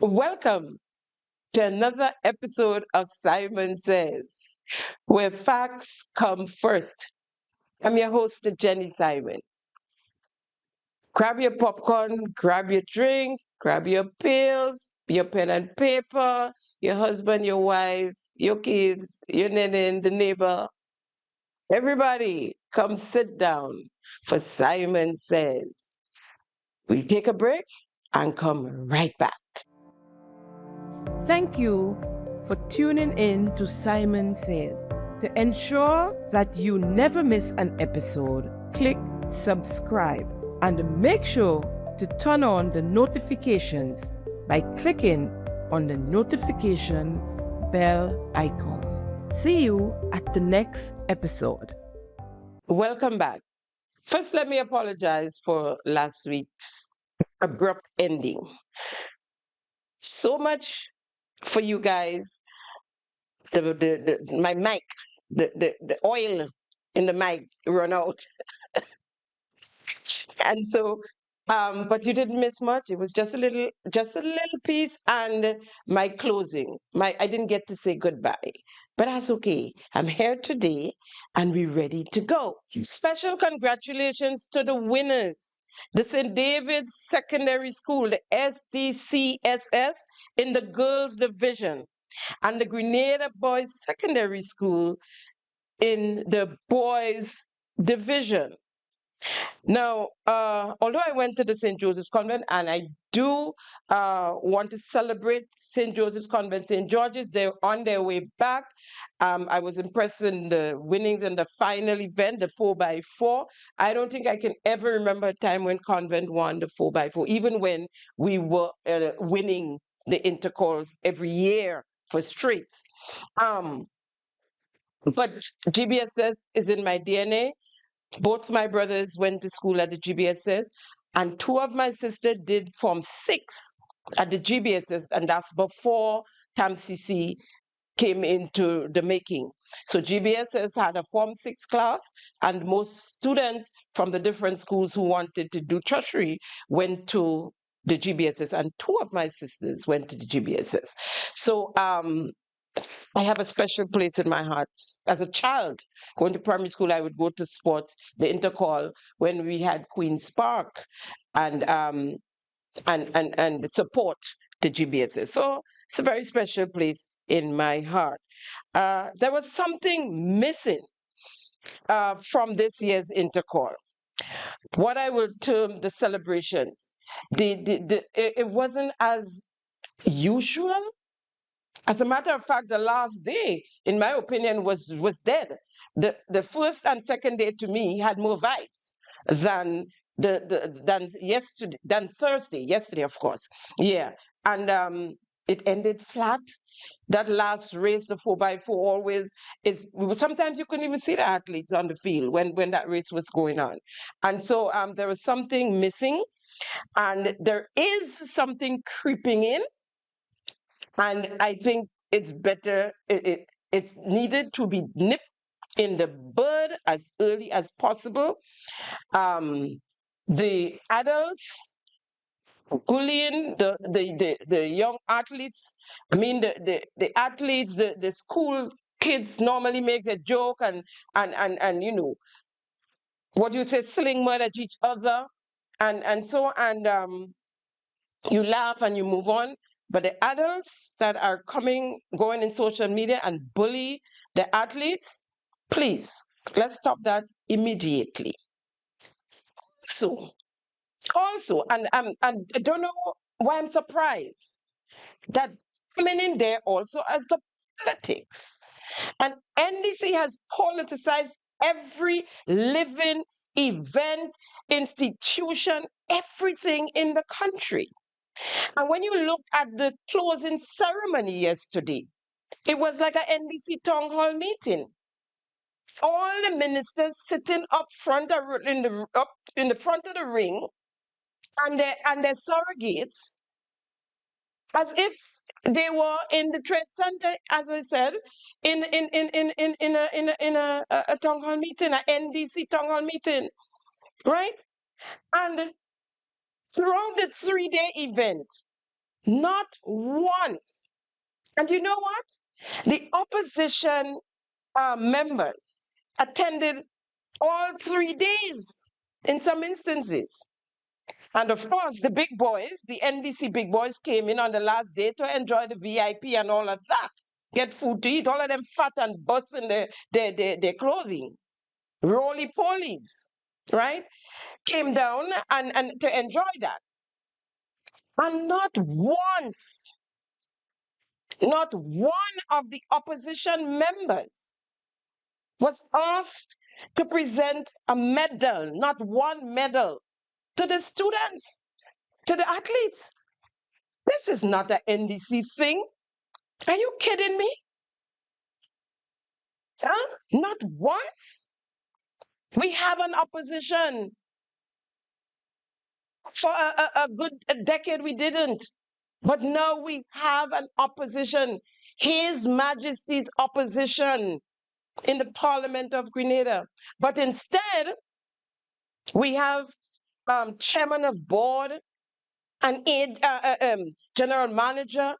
Welcome to another episode of Simon Says, where facts come first. I'm your host, Jenny Simon. Grab your popcorn, grab your drink, grab your pills, your pen and paper, your husband, your wife, your kids, your nene, the neighbor. Everybody, come sit down for Simon Says. We take a break and come right back. Thank you for tuning in to Simon Says. To ensure that you never miss an episode, click subscribe and make sure to turn on the notifications by clicking on the notification bell icon. See you at the next episode. Welcome back. First, let me apologize for last week's abrupt ending. So much for you guys. My mic, the oil in the mic run out, and so. But you didn't miss much. It was just a little piece, and my closing. I didn't get to say goodbye, but that's okay. I'm here today, and we're ready to go. Special congratulations to the winners. The St. David's Secondary School, the SDCSS, in the girls' division, and the Grenada Boys Secondary School in the boys' division. Now, although I went to the St. Joseph's Convent, and I do want to celebrate St. Joseph's Convent, St. George's, they're on their way back. I was impressed in the winnings in the final event, the 4x4. I don't think I can ever remember a time when Convent won the 4x4, even when we were winning the Intercalls every year for streets. Um, but GBSS is in my DNA. Both my brothers went to school at the GBSS, and two of my sisters did Form 6 at the GBSS, and that's before TAMCC came into the making. So GBSS had a Form 6 class, and most students from the different schools who wanted to do tertiary went to the GBSS, and two of my sisters went to the GBSS. So I have a special place in my heart. As a child, going to primary school, I would go to sports, the Intercol, when we had Queen's Park, and support the GBSS. So it's a very special place in my heart. There was something missing from this year's Intercol. What I would term the celebrations. It wasn't as usual. As a matter of fact, the last day, in my opinion, was dead. The first and second day to me had more vibes than than yesterday, than Thursday. Yesterday, of course. Yeah. And it ended flat. That last race, the 4x4, always is. Sometimes you couldn't even see the athletes on the field when that race was going on, and so there was something missing, and there is something creeping in, and I think it's better. It's needed to be nipped in the bud as early as possible. The adults bullying the young athletes. I mean, the athletes, the school kids normally makes a joke and what you say, sling mud at each other, and so and you laugh and you move on. But the adults that are going in social media and bully the athletes, please, let's stop that immediately. So, also, and I don't know why I'm surprised that coming in there also as the politics. And NDC has politicized every living event, institution, everything in the country. And when you look at the closing ceremony yesterday, it was like an NDC town hall meeting. All the ministers sitting up in the front of the ring, and their surrogates, as if they were in the trade center, as I said, in a town hall meeting, an NDC town hall meeting, right? And throughout the 3-day event, Not once. And you know what? The opposition members attended all 3 days in some instances. And of course, the big boys, the NDC big boys, came in on the last day to enjoy the VIP and all of that, get food to eat, all of them fat and busting their clothing, roly polies, right? Came down and to enjoy that. And not one of the opposition members was asked to present a medal, not one medal, to the students, to the athletes. This is not an NDC thing. Are you kidding me? Huh? Not once. We have an opposition. For a good decade, we didn't. But now we have an opposition. His Majesty's opposition in the Parliament of Grenada. But instead, we have chairman of board and general manager,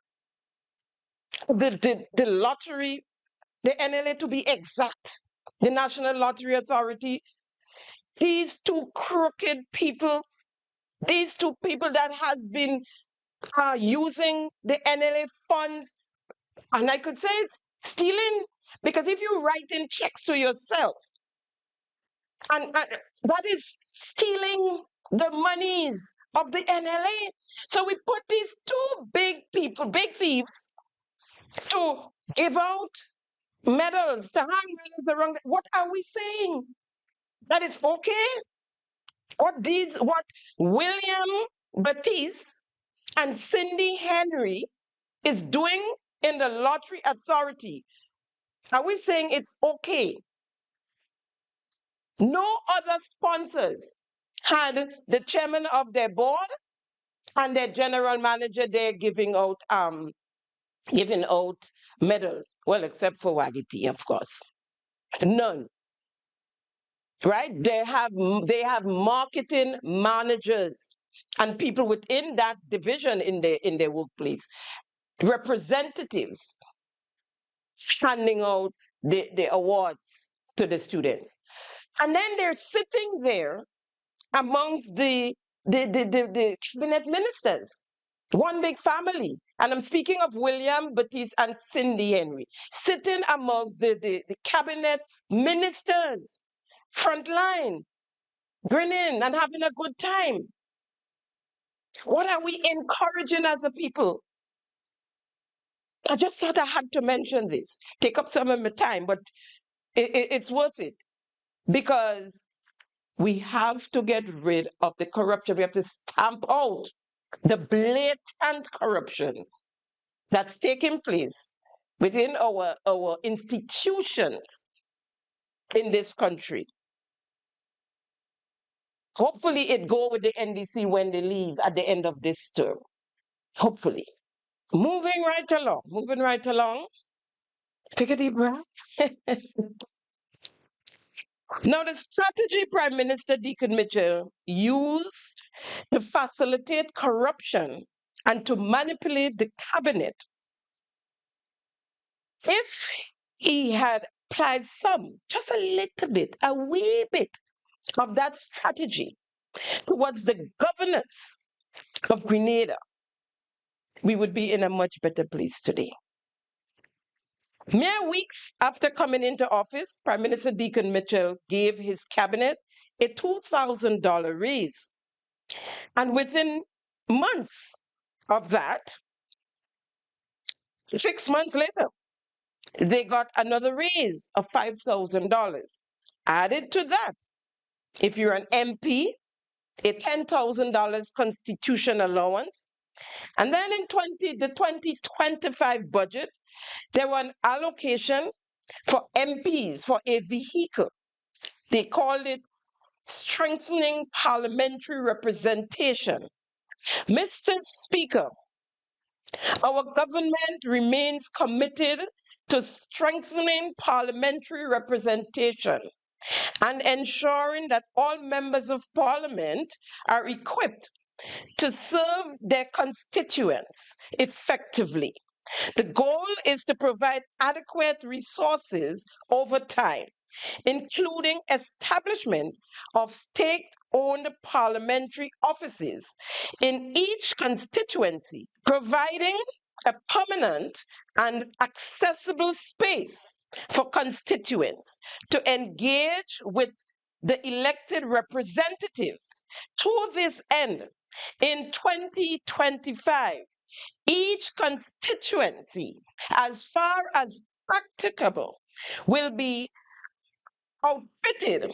the lottery, the NLA to be exact, the National Lottery Authority. These two crooked people, these two people that has been using the NLA funds, and I could say it, stealing, because if you write in checks to yourself, and that is stealing the monies of the NLA. So we put these two big people, big thieves, to give out medals, to hang medals around. What are we saying? That it's okay? What William Batiste and Cindy Henry is doing in the lottery authority, are we saying it's okay? No other sponsors had the chairman of their board and their general manager there giving out medals. Well, except for Wagiti, of course. None. Right? They have marketing managers and people within that division in their workplace, representatives handing out the awards to the students. And then they're sitting there amongst the cabinet ministers, one big family. And I'm speaking of William Batiste and Cindy Henry, sitting amongst the cabinet ministers, front line, grinning and having a good time. What are we encouraging as a people? I just thought I had to mention this, take up some of my time, but it's worth it because we have to get rid of the corruption. We have to stamp out the blatant corruption that's taking place within our institutions in this country. Hopefully it go with the NDC when they leave at the end of this term. Hopefully. Moving right along. Take a deep breath. Now, the strategy Prime Minister Deacon Mitchell used to facilitate corruption and to manipulate the cabinet, if he had applied just a little bit, a wee bit of that strategy towards the governance of Grenada, we would be in a much better place today. Mere weeks after coming into office, Prime Minister Deacon Mitchell gave his cabinet a $2,000 raise. And within months of that, 6 months later, they got another raise of $5,000. Added to that, if you're an MP, a $10,000 constitution allowance. And then in the 2025 budget, there was an allocation for MPs for a vehicle. They called it strengthening parliamentary representation. Mr. Speaker, our government remains committed to strengthening parliamentary representation and ensuring that all members of parliament are equipped to serve their constituents effectively. The goal is to provide adequate resources over time, including establishment of state-owned parliamentary offices in each constituency, providing a permanent and accessible space for constituents to engage with the elected representatives. To this end, in 2025, each constituency, as far as practicable, will be outfitted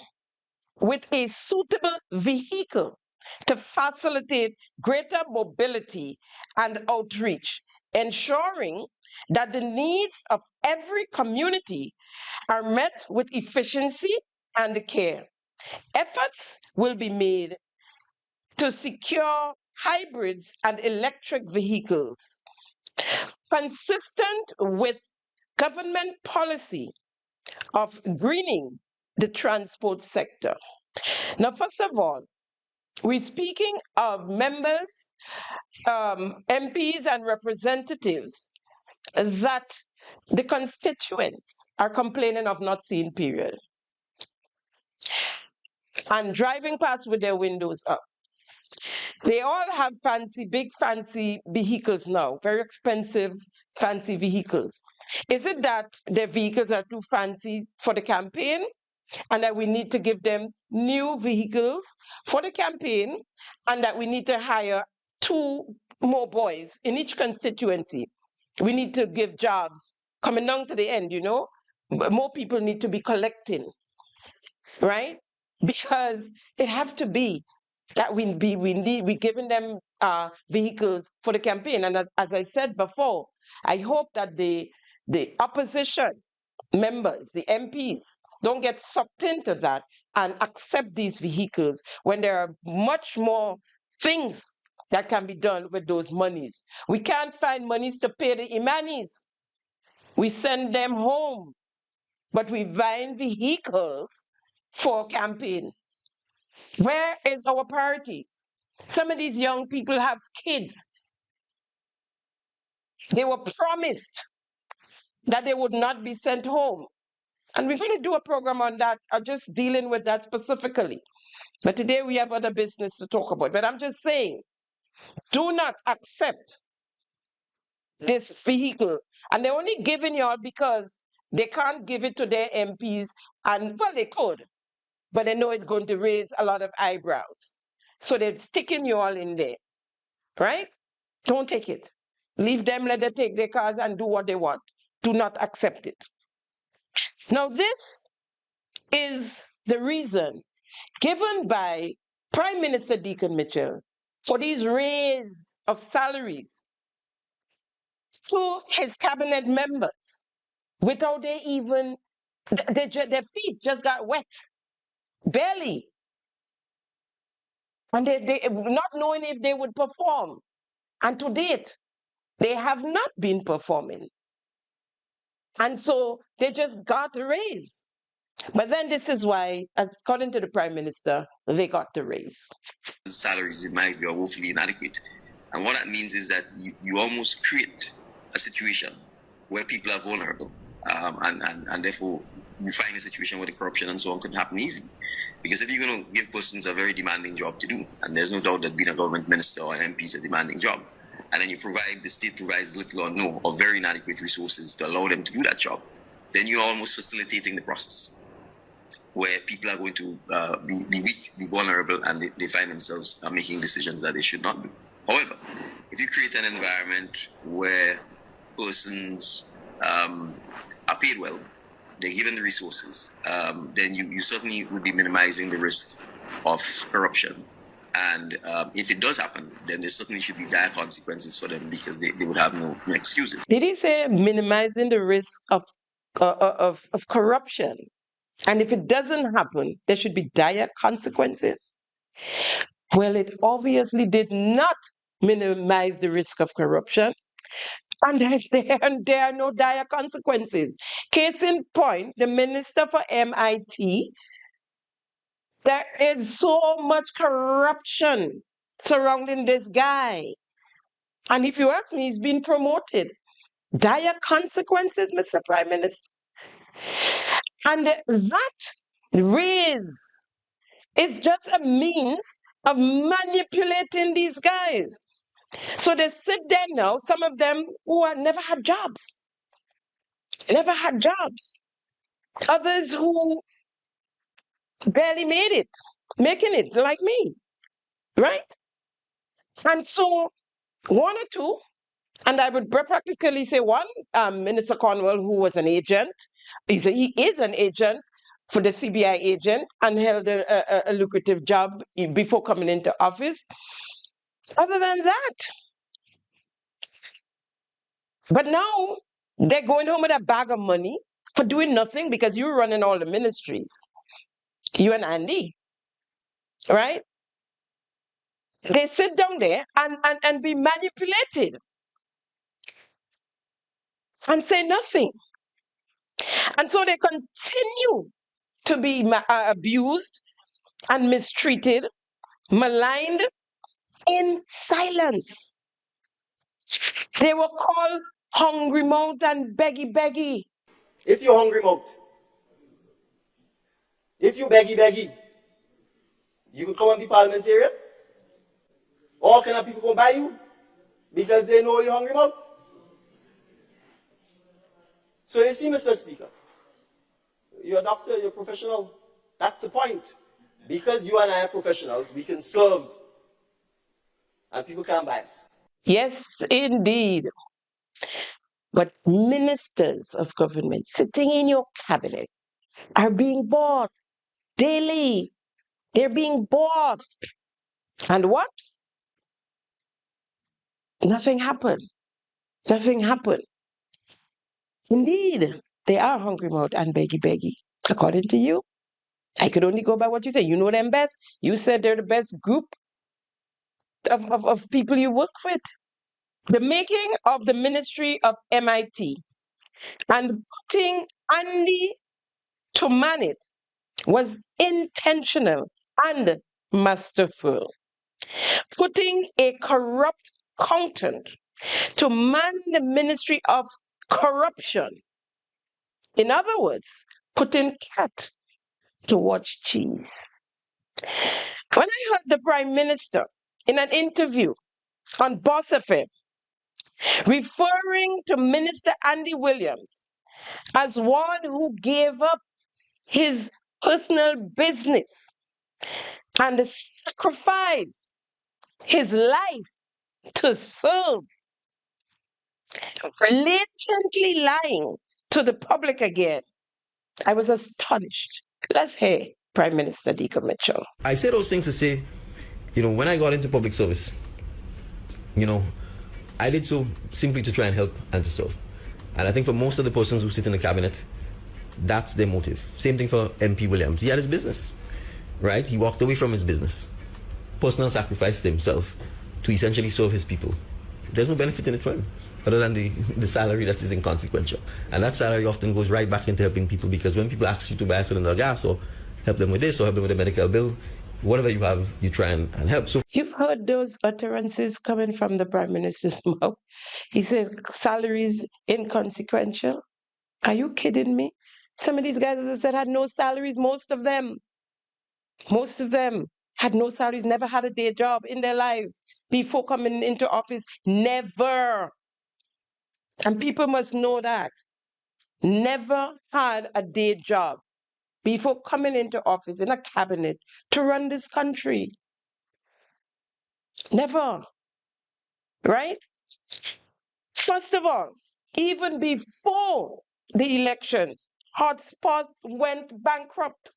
with a suitable vehicle to facilitate greater mobility and outreach, ensuring that the needs of every community are met with efficiency and care. Efforts will be made to secure hybrids and electric vehicles consistent with government policy of greening the transport sector. Now, first of all, we're speaking of members, MPs, and representatives that the constituents are complaining of not seeing, period, and driving past with their windows up. They all have big fancy vehicles now, very expensive, fancy vehicles. Is it that their vehicles are too fancy for the campaign and that we need to give them new vehicles for the campaign and that we need to hire 2 more boys in each constituency? We need to give jobs coming down to the end, more people need to be collecting, right? Because it have to be that we're giving them vehicles for the campaign. And as I said before, I hope that the opposition members, the MPs, don't get sucked into that and accept these vehicles when there are much more things that can be done with those monies. We can't find monies to pay the Imanis. We send them home, but we buying vehicles for campaign. Where is our priorities? Some of these young people have kids. They were promised that they would not be sent home. And we're going to do a program on that, just dealing with that specifically. But today we have other business to talk about. But I'm just saying, do not accept this vehicle. And they're only giving y'all because they can't give it to their MPs. And well, they could, but they know it's going to raise a lot of eyebrows. So they're sticking you all in there, right? Don't take it. Leave them, let them take their cars and do what they want. Do not accept it. Now, this is the reason given by Prime Minister Deacon Mitchell for these raise of salaries to his cabinet members without they even, their feet just got wet, barely. And they not knowing if they would perform. And to date, they have not been performing. And so they just got a raise. But then this is why, as according to the Prime Minister, they got the raise. Salaries in my view are woefully inadequate. And what that means is that you almost create a situation where people are vulnerable. And therefore, you find a situation where the corruption and so on could happen easily. Because if you're going to give persons a very demanding job to do, and there's no doubt that being a government minister or an MP is a demanding job, and then the state provides little or no or very inadequate resources to allow them to do that job, then you're almost facilitating the process where people are going to be weak, be vulnerable, and they find themselves making decisions that they should not do. However, if you create an environment where persons are paid well, they're given the resources, then you certainly would be minimizing the risk of corruption. And if it does happen, then there certainly should be dire consequences for them because they would have no excuses. Did he say minimizing the risk of corruption? And if it doesn't happen, there should be dire consequences. Well, it obviously did not minimize the risk of corruption. And there are no dire consequences. Case in point, the minister for MIT, there is so much corruption surrounding this guy. And if you ask me, he's been promoted. Dire consequences, Mr. Prime Minister. And that raise is just a means of manipulating these guys. So they sit there now, some of them who have never had jobs, never had jobs. Others who barely made it, making it like me, right? And so one or two, and I would practically say one, Minister Cornwall, who was an agent, he is an agent for the CBI agent and held a lucrative job before coming into office. Other than that, but now they're going home with a bag of money for doing nothing because you're running all the ministries, you and Andy, right? They sit down there and be manipulated and say nothing. And so they continue to be abused and mistreated, maligned in silence. They were called hungry mouth and beggy. If you're hungry mouth, if you beggy, you could come and be parliamentarian. All kind of people come by you because they know you're hungry mouth. So you see, Mr. Speaker, you're a doctor, you're a professional. That's the point. Because you and I are professionals, we can serve and people can't buy us. Yes, indeed. But ministers of government sitting in your cabinet are being bought daily. They're being bought. And what? Nothing happened. Nothing happened. Indeed, they are hungry mouth and beggy, according to you. I could only go by what you say. You know them best. You said they're the best group of people you work with. The making of the Ministry of MIT and putting Andy to man it was intentional and masterful. Putting a corrupt accountant to man the Ministry of Corruption. In other words, putting cat to watch cheese. When I heard the Prime Minister in an interview on Boss FM referring to Minister Andy Williams as one who gave up his personal business and sacrificed his life to serve, blatantly lying to the public again, I was astonished. Let's hear Prime Minister Deacon Mitchell. I say those things to say, when I got into public service, I did so simply to try and help and to serve. And I think for most of the persons who sit in the cabinet, that's their motive. Same thing for MP Williams. He had his business, right? He walked away from his business, personal sacrifice to himself to essentially serve his people. There's no benefit in it for him other than the salary that is inconsequential. And that salary often goes right back into helping people, because when people ask you to buy a cylinder of gas or help them with this or help them with a medical bill, whatever you have, you try and help. So you've heard those utterances coming from the Prime Minister's mouth. He says salaries inconsequential. Are you kidding me? Some of these guys, as I said, had no salaries. Most of them had no salaries, never had a day job in their lives before coming into office. Never. And people must know that. Never had a day job before coming into office in a cabinet to run this country. Never. Right? First of all, even before the elections, Hotspot went bankrupt.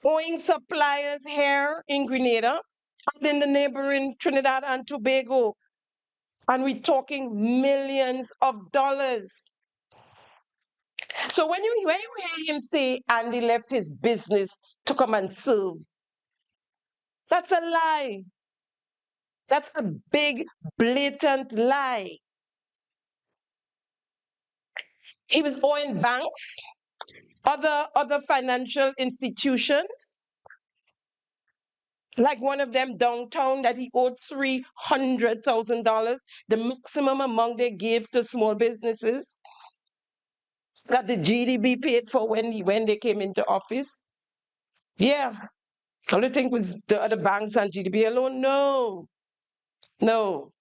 Owing suppliers here in Grenada and in the neighboring Trinidad and Tobago. And we're talking millions of dollars. So when you hear him say Andy left his business to come and serve, that's a lie. That's a big, blatant lie. He was owing banks other financial institutions, like one of them downtown that he owed $300,000, the maximum amount they gave to small businesses that the GDP paid for when they came into office. Yeah. Only thing was the other banks and GDP alone. No. No.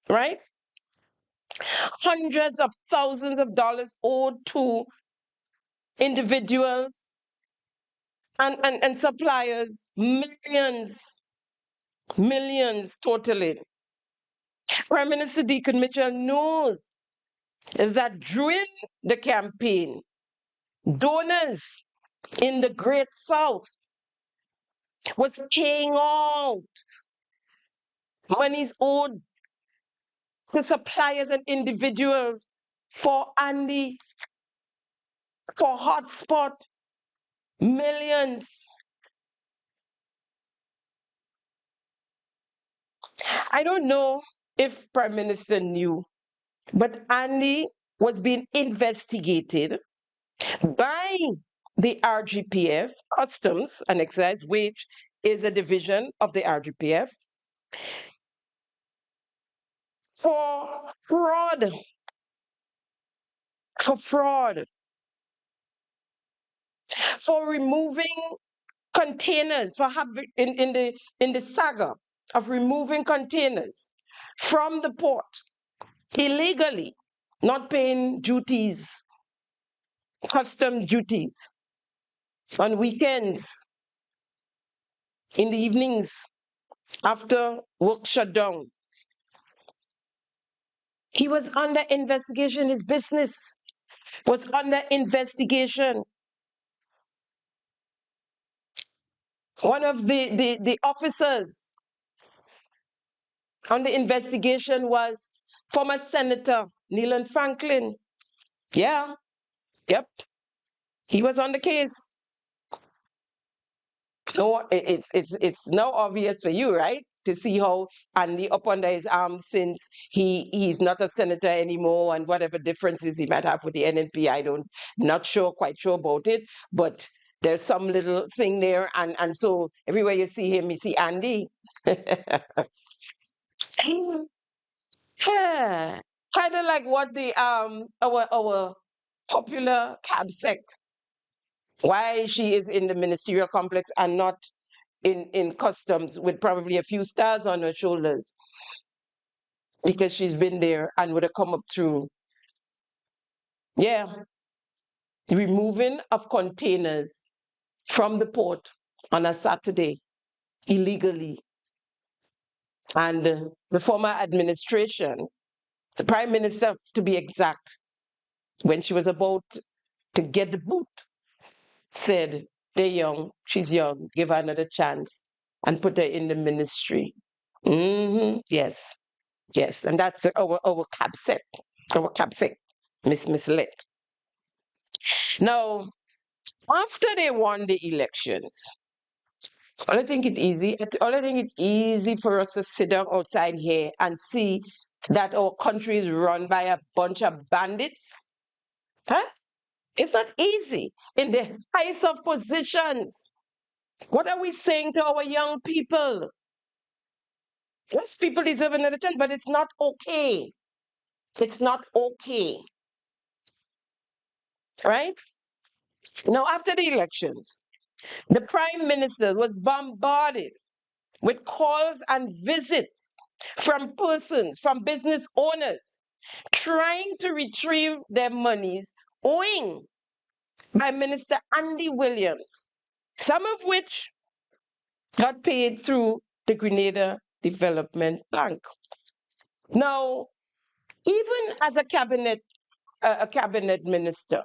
Right? Hundreds of thousands of dollars owed to individuals and suppliers. Millions totaling. Prime Minister Deacon Mitchell knows that during the campaign, donors in the Great South was paying out monies owed to suppliers and individuals for Andy, for hotspot, millions. I don't know if Prime Minister knew, but Andy was being investigated by the RGPF, Customs and Excise, which is a division of the RGPF, for fraud. For fraud. For removing containers, for having in the saga of removing containers from the port illegally, not paying duties, custom duties on weekends, in the evenings, after work shut down. He was under investigation. His business was under investigation. One of the officers on the investigation was former Senator Neelan Franklin. Yeah, yep. He was on the case. No, it's now obvious for you, right? To see how Andy up under his arm since he's not a senator anymore, and whatever differences he might have with the NNP, not quite sure about it, but there's some little thing there, and so everywhere you see him, you see Andy. Kind of like what the our popular cab sect, why she is in the ministerial complex and not in customs with probably a few stars on her shoulders, because she's been there and would have come up through. Yeah, removing of containers from the port on a Saturday illegally. And the former administration, the prime minister to be exact, when she was about to get the boot, said, they're young, she's young, give her another chance and put her in the ministry. Yes, yes, and that's our capsec, Miss Lit. Now, after they won the elections, all I think it's easy for us to sit down outside here and see that our country is run by a bunch of bandits. Huh? It's not easy in the highest of positions. What are we saying to our young people? Yes, people deserve another chance, but it's not okay. It's not okay. Right? Now, after the elections, the prime minister was bombarded with calls and visits from persons, from business owners, trying to retrieve their monies owing by Minister Andy Williams, some of which got paid through the Grenada Development Bank. Now, even as a cabinet minister,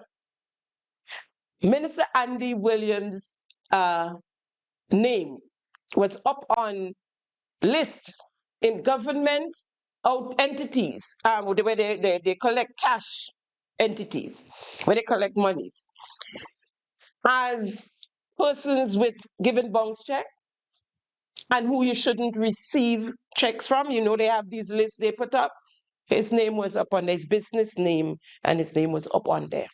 Minister Andy Williams' name was up on list in government entities where they collect cash entities, where they collect monies, as persons with given bounce check and who you shouldn't receive checks from. You know, they have these lists they put up. His name was up on there, his business name, and his name was up on there.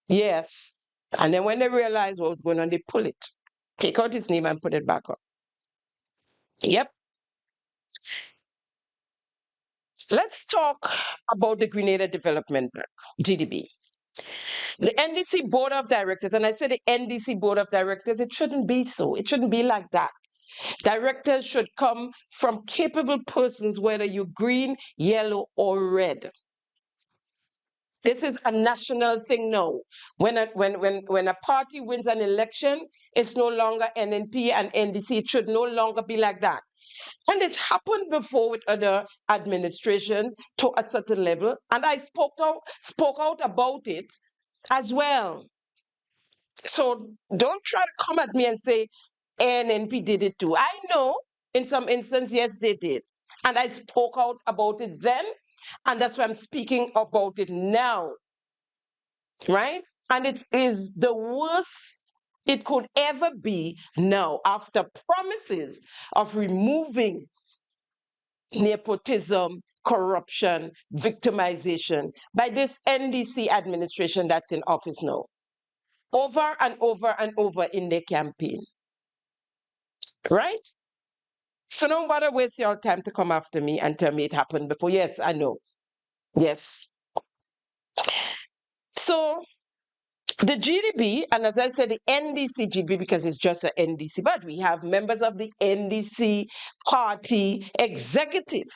Yes. And then when they realized what was going on, they pull it. Take out his name and put it back up. Yep. Let's talk about the Grenada Development Bank, GDB. The NDC Board of Directors, and I say the NDC Board of Directors, it shouldn't be so. It shouldn't be like that. Directors should come from capable persons, whether you're green, yellow, or red. This is a national thing now. When a party wins an election, it's no longer NNP and NDC. It should no longer be like that. And it's happened before with other administrations to a certain level. And I spoke out about it as well. So don't try to come at me and say NNP did it too. I know in some instances, yes, they did. And I spoke out about it then. And that's why I'm speaking about it now. Right? And it is the worst it could ever be now after promises of removing nepotism, corruption, victimization by this NDC administration that's in office now. Over and over and over in their campaign. Right? So don't bother waste your time to come after me and tell me it happened before. Yes, I know. Yes. So the GDB, and as I said, the NDC GDB, because it's just an NDC, but we have members of the NDC party executive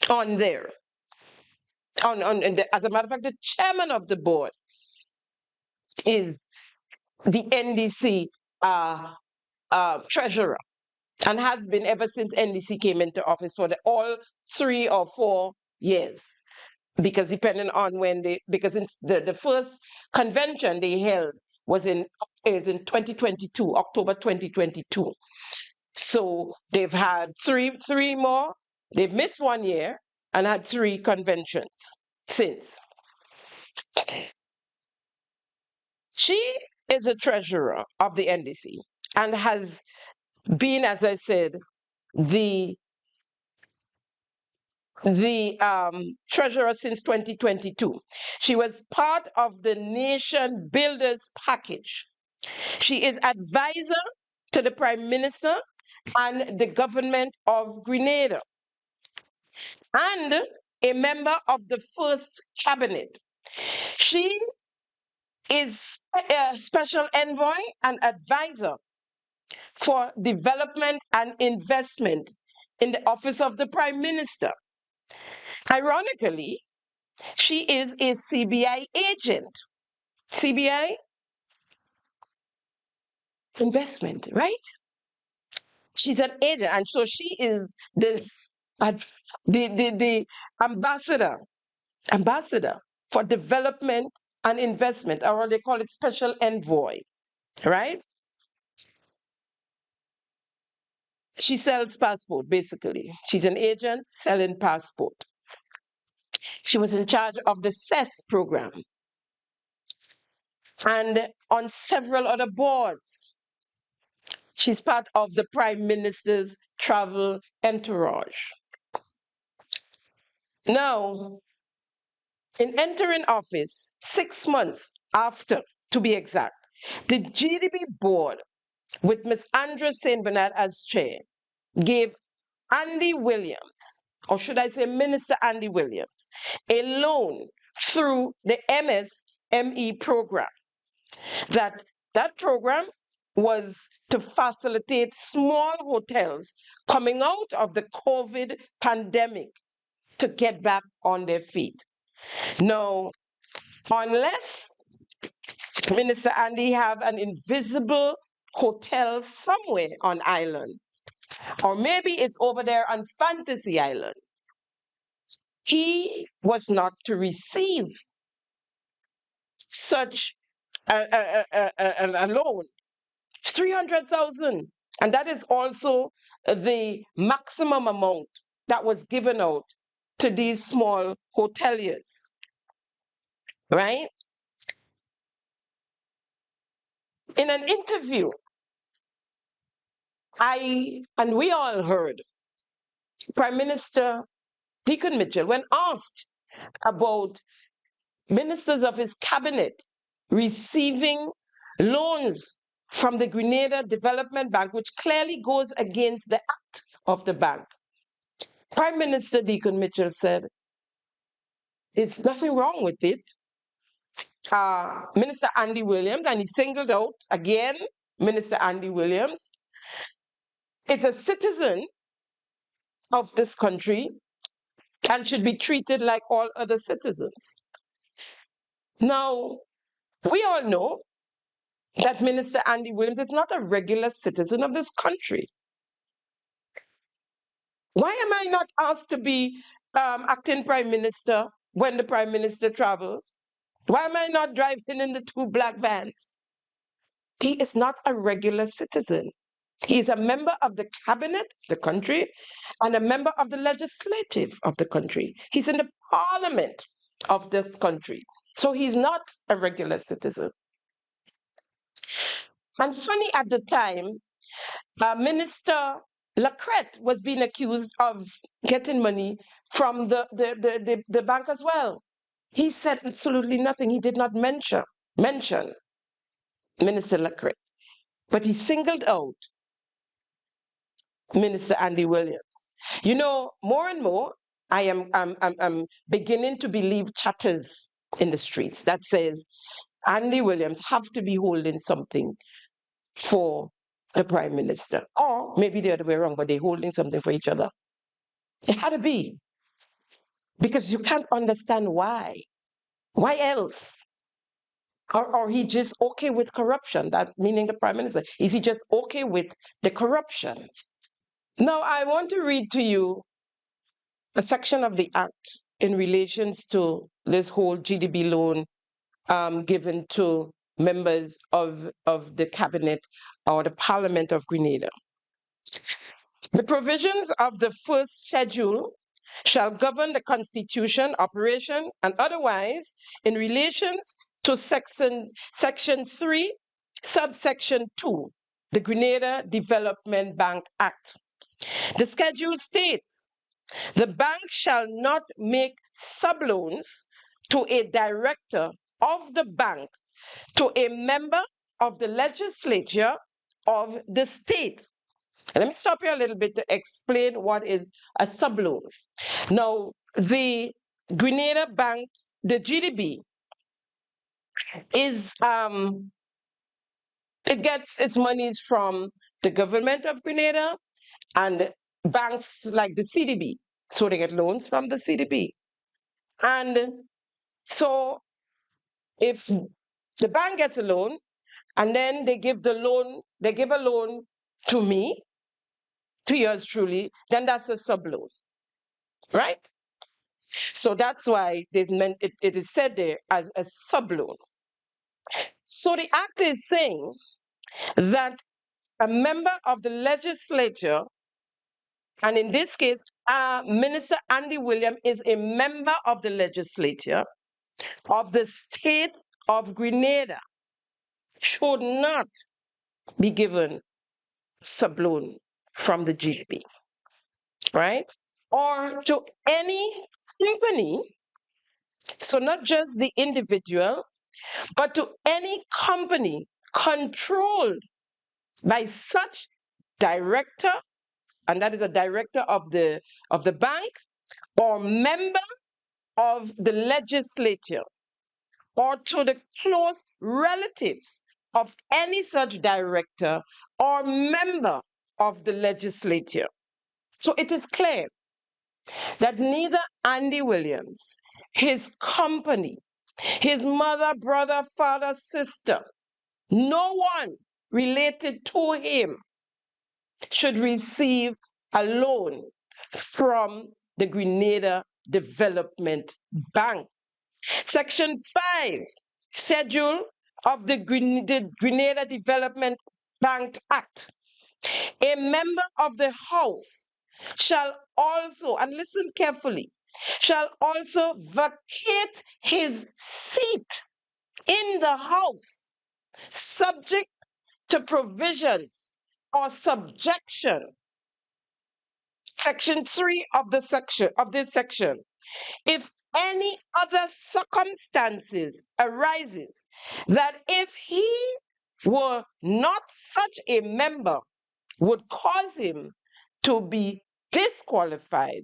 on there. As a matter of fact, the chairman of the board is the NDC treasurer and has been ever since NDC came into office for all 3 or 4 years. Because depending on when because the first convention they held was in 2022, October 2022. So they've had three more. They've missed 1 year and had 3 conventions since. She is a treasurer of the NDC and has been, as I said, the treasurer since 2022. She was part of the Nation Builders package. She is advisor to the Prime Minister and the government of Grenada, and a member of the first cabinet. She is a special envoy and advisor for development and investment in the office of the Prime Minister. Ironically, she is a CBI agent. CBI investment, right? She's an agent, and so she is the ambassador for development and investment, or they call it special envoy, right? She sells passport, basically. She's an agent selling passport. She was in charge of the CES program and on several other boards. She's part of the Prime Minister's travel entourage. Now, in entering office, 6 months after, to be exact, the GDB board, with Ms. Andrea St. Bernard as chair, gave Andy Williams, or should I say Minister Andy Williams, a loan through the MSME program. That program was to facilitate small hotels coming out of the COVID pandemic to get back on their feet. Now, unless Minister Andy have an invisible hotel somewhere on island, or maybe it's over there on Fantasy Island, he was not to receive such a loan. 300,000. And that is also the maximum amount that was given out to these small hoteliers, right? In an interview, and we all heard Prime Minister Deacon Mitchell, when asked about ministers of his cabinet receiving loans from the Grenada Development Bank, which clearly goes against the act of the bank. Prime Minister Deacon Mitchell said, it's nothing wrong with it. Minister Andy Williams, and he singled out again Minister Andy Williams, is a citizen of this country and should be treated like all other citizens. Now, we all know that Minister Andy Williams is not a regular citizen of this country. Why am I not asked to be acting prime minister when the prime minister travels? Why am I not driving in the 2 black vans? He is not a regular citizen. He is a member of the cabinet of the country and a member of the legislative of the country. He's in the parliament of this country. So he's not a regular citizen. And funny, at the time, Minister LaCret was being accused of getting money from the bank as well. He said absolutely nothing. He did not mention Minister LaCret, but he singled out Minister Andy Williams. You know, more and more, I'm beginning to believe chatters in the streets that says Andy Williams have to be holding something for the prime minister, or maybe the other way around, but they're holding something for each other. It had to be, because you can't understand why. Why else? Or he just okay with corruption? That meaning the prime minister, is he just okay with the corruption? Now I want to read to you a section of the act in relations to this whole GDB loan given to members of the cabinet or the Parliament of Grenada. The provisions of the first schedule shall govern the constitution, operation, and otherwise in relations to section 3, subsection 2, the Grenada Development Bank Act. The schedule states, the bank shall not make subloans to a director of the bank to a member of the legislature of the state. And let me stop here a little bit to explain what is a subloan. Now, the Grenada Bank, the GDB, is it gets its monies from the government of Grenada and banks like the CDB. So they get loans from the CDB. And so if the bank gets a loan and then they give a loan to me, to yours truly, then that's a subloan, right? So that's why it is said there as a subloan. So the act is saying that a member of the legislature, and in this case, Minister Andy Williams is a member of the legislature of the state of Grenada, should not be given subloan from the GDB, right? Or to any company, so not just the individual, but to any company controlled by such director, and that is a director of the bank, or member of the legislature, or to the close relatives of any such director or member of the legislature. So it is clear that neither Andy Williams, his company, his mother, brother, father, sister, no one related to him should receive a loan from the Grenada Development Bank. Section 5, schedule of the Grenada Development Bank Act. A member of the House shall also, and listen carefully, shall also vacate his seat in the House, subject to provisions or subjection. Section 3 of this section. If any other circumstances arises, that if he were not such a member, would cause him to be disqualified,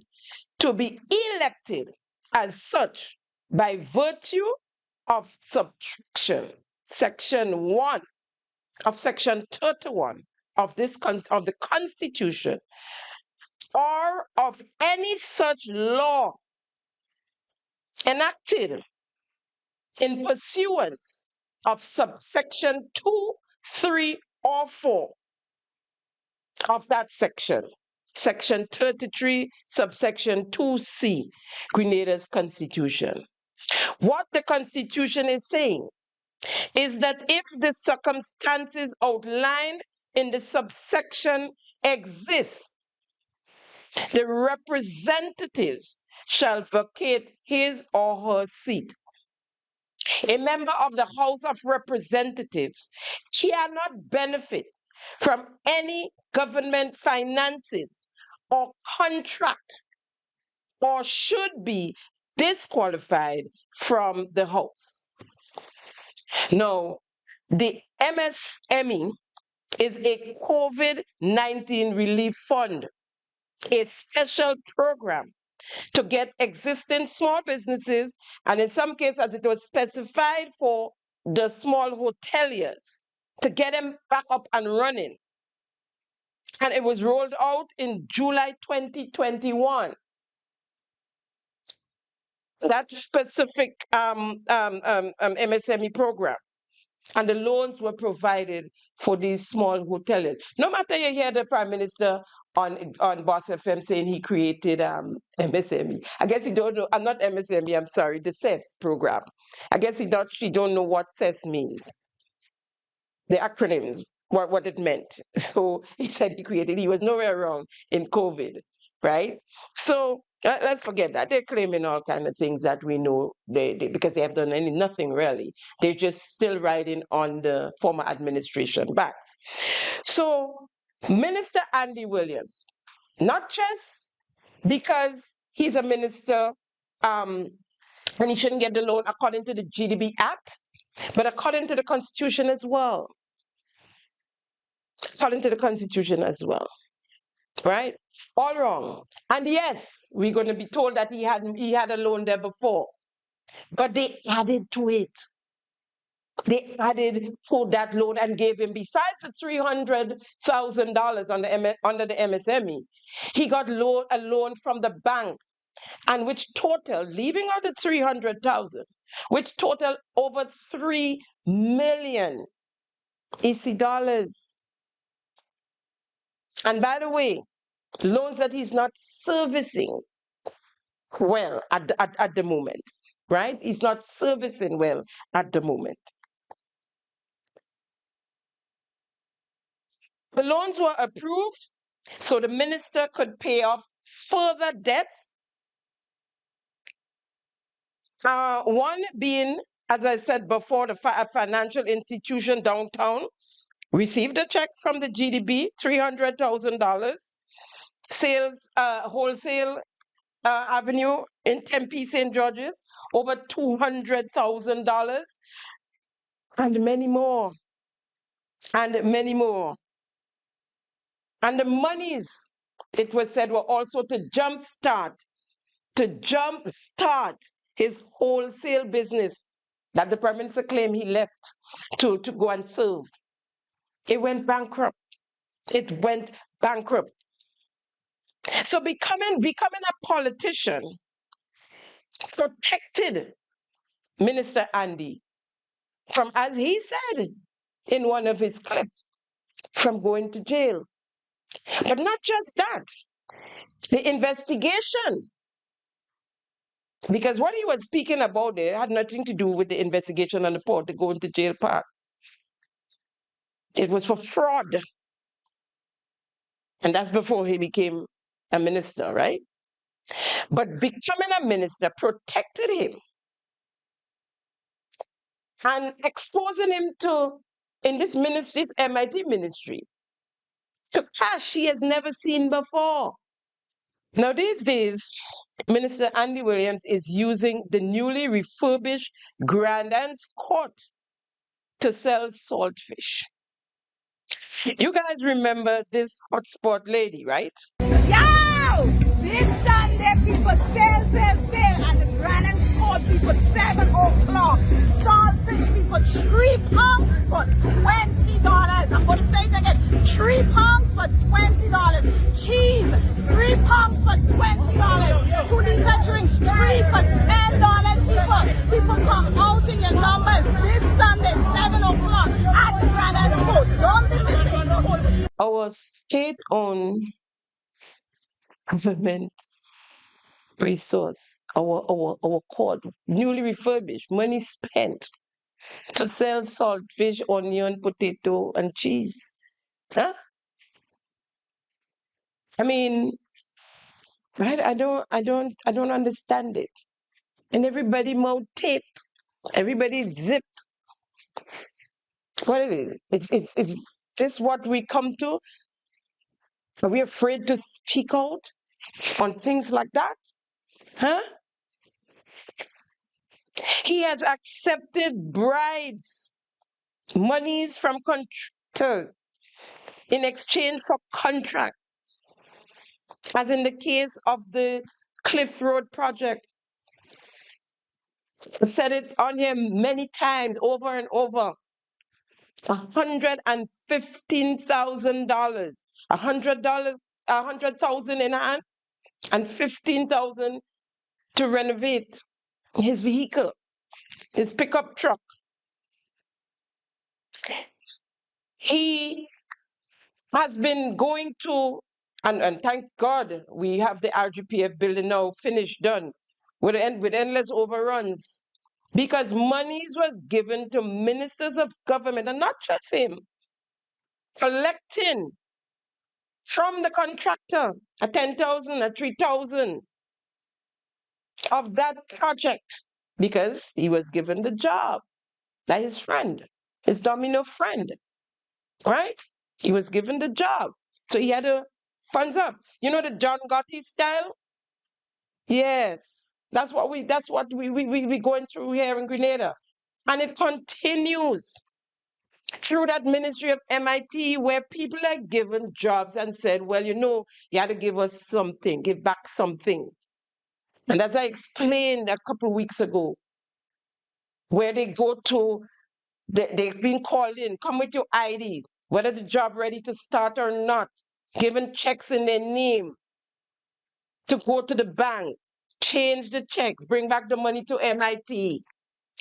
to be elected as such by virtue of subtraction, section 1 of section 31 of the Constitution, or of any such law enacted in pursuance of subsection 2, 3, or 4 of that section, section 33, subsection 2C, Grenada's Constitution. What the Constitution is saying is that if the circumstances outlined in the subsection exist, the representatives shall vacate his or her seat. A member of the House of Representatives cannot benefit from any government finances or contract, or should be disqualified from the House. Now, the MSME is a COVID-19 relief fund, a special program to get existing small businesses, and in some cases it was specified for the small hoteliers, to get them back up and running. And it was rolled out in July 2021. That specific MSME program. And the loans were provided for these small hoteliers. No matter you hear the Prime Minister on Boss FM saying he created MSME. I guess he don't know, I'm not MSME, I'm sorry, the CES program. I guess he don't know what CES means. The acronyms, what it meant. So he said he was nowhere wrong in COVID, right? So let's forget that. They're claiming all kind of things that we know because they have done nothing really. They're just still riding on the former administration backs. So Minister Andy Williams, not just because he's a minister and he shouldn't get the loan according to the GDP Act, but according to the Constitution as well. According to the Constitution as well, right? All wrong. And yes, we're going to be told that he had a loan there before, but they added to it. They added to that loan and gave him, besides the $300,000 under the MSME, he got a loan from the bank, and which total, leaving out the 300,000, which total over 3 million EC dollars. And by the way, loans that he's not servicing well at the moment, right? He's not servicing well at the moment. The loans were approved so the minister could pay off further debts. One being, as I said before, a financial institution downtown received a check from the GDB, $300,000. Wholesale Avenue in Tempe, St. George's, over $200,000, and many more, and many more. And the monies, it was said, were also to jumpstart his wholesale business that the Prime Minister claimed he left to go and serve. It went bankrupt. It went bankrupt. So becoming a politician protected Minister Andy from, as he said in one of his clips, from going to jail. But not just that, the investigation, because what he was speaking about there had nothing to do with the investigation on the port, the going to jail part. It was for fraud. And that's before he became a minister, right? But becoming a minister protected him and exposing him to, in this ministry, this MIT ministry, to cash he has never seen before. Now these days, Minister Andy Williams is using the newly refurbished Grandance Court to sell saltfish. You guys remember this hotspot lady, right? Yo! This Sunday, people sell, and the Grandance Court people 7 o'clock. Saltfish people 3 pounds for $20. I'm going to say it again. 3 pounds for $20. Cheese, 3 pounds for $20. 2 liter drinks, 3 for $10. People come out in your numbers this Sunday, 7 o'clock at the Grandance Court. Don't be missing. Our state-owned government resource, our court, newly refurbished, money spent to sell saltfish, onion, potato, and cheese. Huh? I mean, I don't understand it. And everybody mouth taped, everybody zipped. What is it? It's just what we come to. Are we afraid to speak out on things like that? Huh? He has accepted bribes, monies from contractors in exchange for contract, as in the case of the Cliff Road project. I've said it on here many times, over and over. $115,000, $100,000 in hand, and $15,000 to renovate his vehicle, his pickup truck. He has been going to, and thank God we have the RGPF building now finished, done, with endless overruns, because monies was given to ministers of government, and not just him, collecting from the contractor a 10,000, a 3,000 of that project, because he was given the job by his friend, his domino friend, right? He was given the job. So he had to funds up. You know the John Gotti style? Yes. That's what we going through here in Grenada. And it continues through that ministry of MIT, where people are given jobs and said, well, you know, you had to give us something, give back something. And as I explained a couple of weeks ago, where they go to, they've been called in, come with your ID, whether the job ready to start or not, given checks in their name to go to the bank, change the checks, bring back the money to MIT.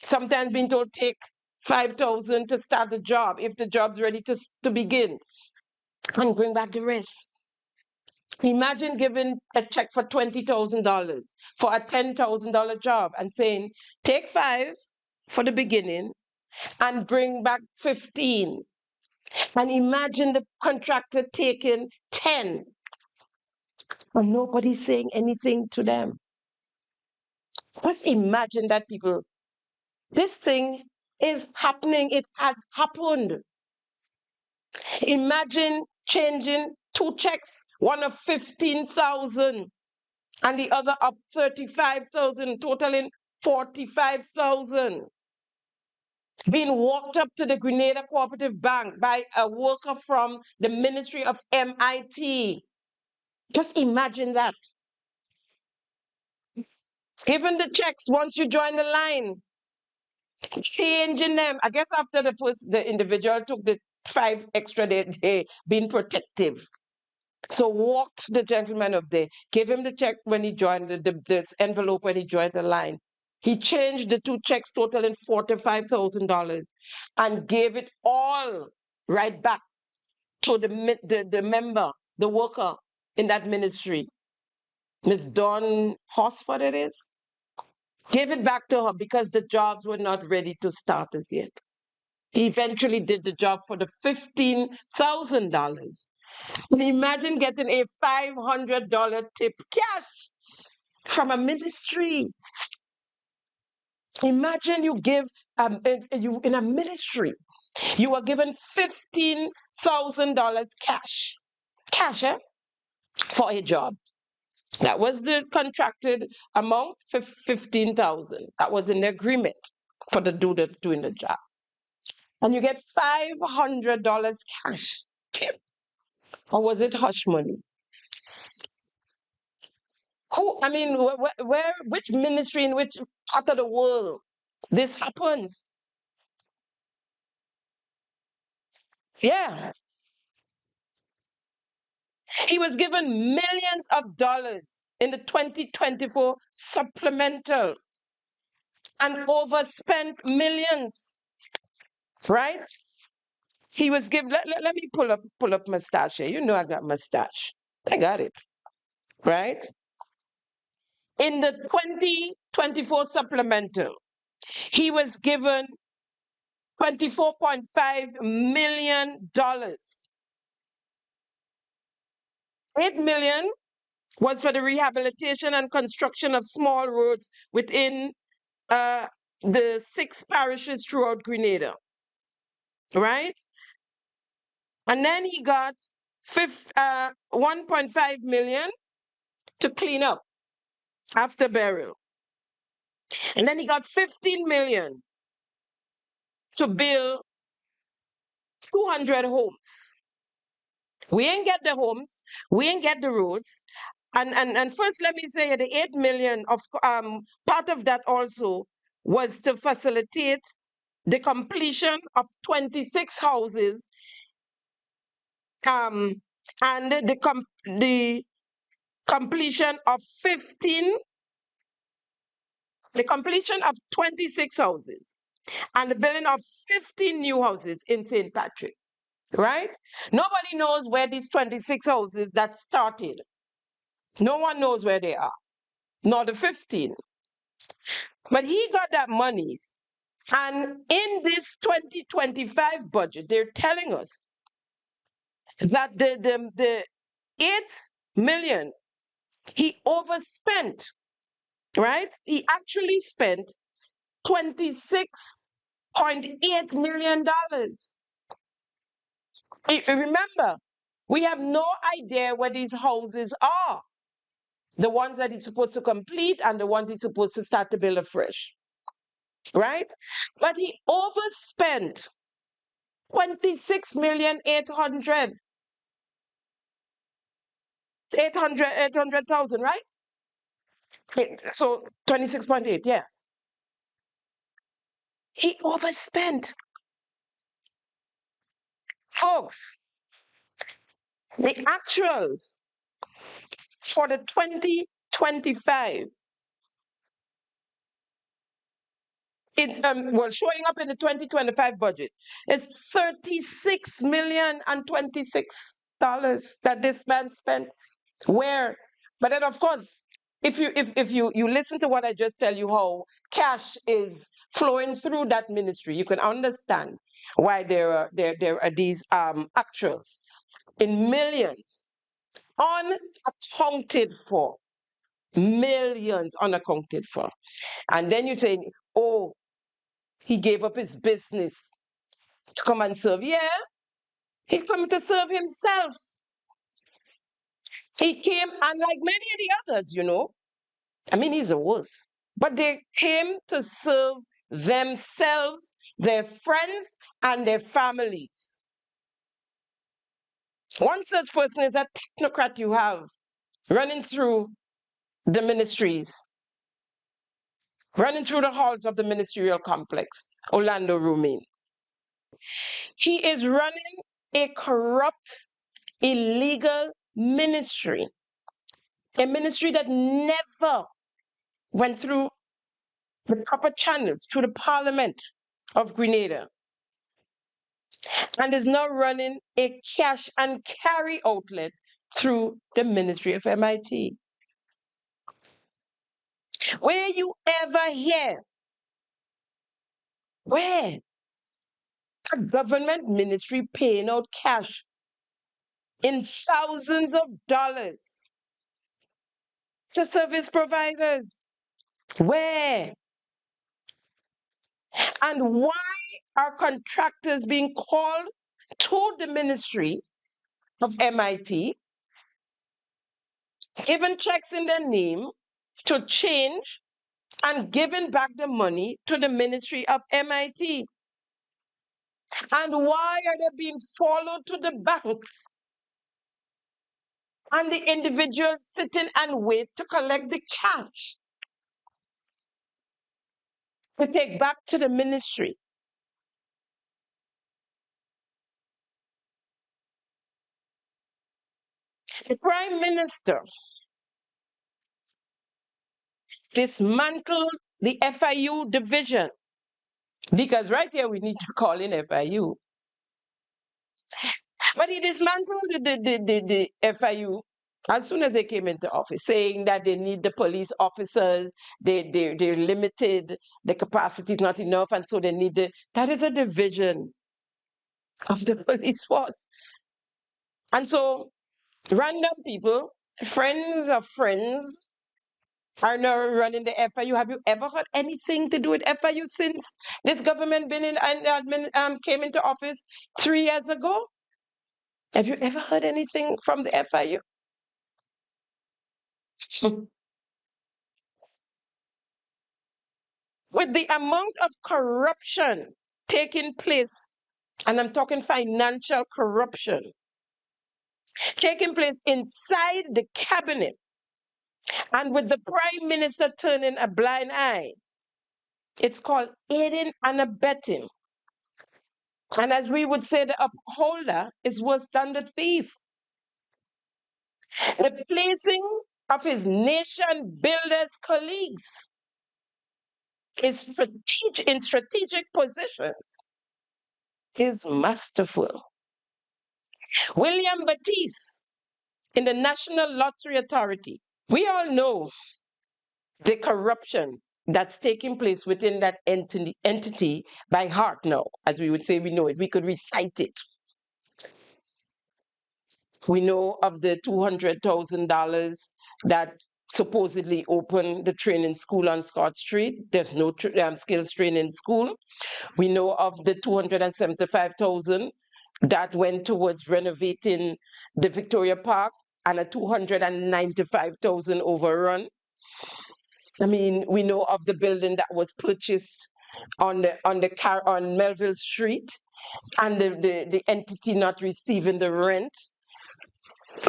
Sometimes being told take 5,000 to start the job if the job's ready to begin, and bring back the rest. Imagine giving a check for $20,000 for a $10,000 job and saying, take 5 for the beginning and bring back 15. And imagine the contractor taking 10 and nobody's saying anything to them. Just imagine that, people. This thing is happening. It has happened. Imagine changing 2 checks, one of 15,000 and the other of 35,000, totaling 45,000. Being walked up to the Grenada Cooperative Bank by a worker from the Ministry of MIT. Just imagine that. Given the checks once you join the line, changing them. I guess after the individual took the 5 extra, they being protective. So walked the gentleman up there, gave him the check when he joined the envelope when he joined the line. He changed the 2 checks totaling $45,000 and gave it all right back to the member, the worker in that ministry, Miss Dawn Hosford it is. Gave it back to her because the jobs were not ready to start as yet. He eventually did the job for the $15,000. And imagine getting a $500 tip cash from a ministry. Imagine you give you in a ministry, you are given $15,000 cash, for a job. That was the contracted amount for 15,000. That was in the agreement for the dude doing the job. And you get $500 cash tip. Or was it hush money? Who, I mean, which ministry in which part of the world this happens? Yeah. He was given millions of dollars in the 2024 supplemental and overspent millions, right? He was given, let me pull up mustache here. You know I got mustache. I got it, right? In the 2024 supplemental, he was given $24.5 million. 8 million was for the rehabilitation and construction of small roads within the 6 parishes throughout Grenada, right? And then he got 1.5 million to clean up after burial. And then he got 15 million to build 200 homes. We ain't get the homes, we ain't get the roads. And first, let me say the 8 million of part of that also was to facilitate the completion of 26 houses and the completion of 15, the completion of 26 houses and the building of 15 new houses in St. Patrick, right? Nobody knows where these 26 houses that started. No one knows where they are, nor the 15. But he got that monies. And in this 2025 budget, they're telling us that the 8 million, he overspent, right? He actually spent $26.8 million. Remember, we have no idea where these houses are. The ones that he's supposed to complete and the ones he's supposed to start to build afresh, right? But he overspent 800,000, right? So 26.8, yes. He overspent. Folks, the actuals for the 2025, showing up in the 2025 budget is $36,026 that this man spent. Where? But then, of course, if you listen to what I just tell you, how cash is flowing through that ministry, you can understand why there are these actuals in millions, unaccounted for, millions unaccounted for. And then you say, oh, he gave up his business to come and serve. Yeah, he's coming to serve himself. He came, and like many of the others, I mean, he's the worst. But they came to serve themselves, their friends, and their families. One such person is that technocrat you have running through the ministries, running through the halls of the ministerial complex, Orlando Rumin. He is running a corrupt, illegal ministry, a ministry that never went through the proper channels, through the Parliament of Grenada, and is now running a cash and carry outlet through the Ministry of MIT. Where you ever hear where a government ministry paying out cash in thousands of dollars to service providers? Where? And why are contractors being called to the Ministry of MIT given checks in their name to change and giving back the money to the Ministry of MIT. And why are they being followed to the banks? And the individuals sitting and wait to collect the cash to take back to the ministry. The Prime Minister dismantled the FIU division, because right here we need to call in FIU. But he dismantled the FIU as soon as they came into office, saying that they need the police officers, they're limited, the capacity is not enough, and so they need that is a division of the police force. And so random people, friends of friends, are now running the FIU. Have you ever heard anything to do with FIU since this government been in and came into office 3 years ago? Have you ever heard anything from the FIU? With the amount of corruption taking place, and I'm talking financial corruption, taking place inside the cabinet, and with the Prime Minister turning a blind eye, it's called aiding and abetting. And as we would say, the upholder is worse than the thief. The placing of his nation builders' colleagues in strategic positions is masterful. William Batiste in the National Lottery Authority. We all know the corruption that's taking place within that entity by heart now. As we would say, we know it. We could recite it. We know of the $200,000 that supposedly opened the training school on Scott Street. There's no skills training school. We know of the $275,000 that went towards renovating the Victoria Park, and a $295,000 overrun. I mean, we know of the building that was purchased on Melville Street, and the entity not receiving the rent.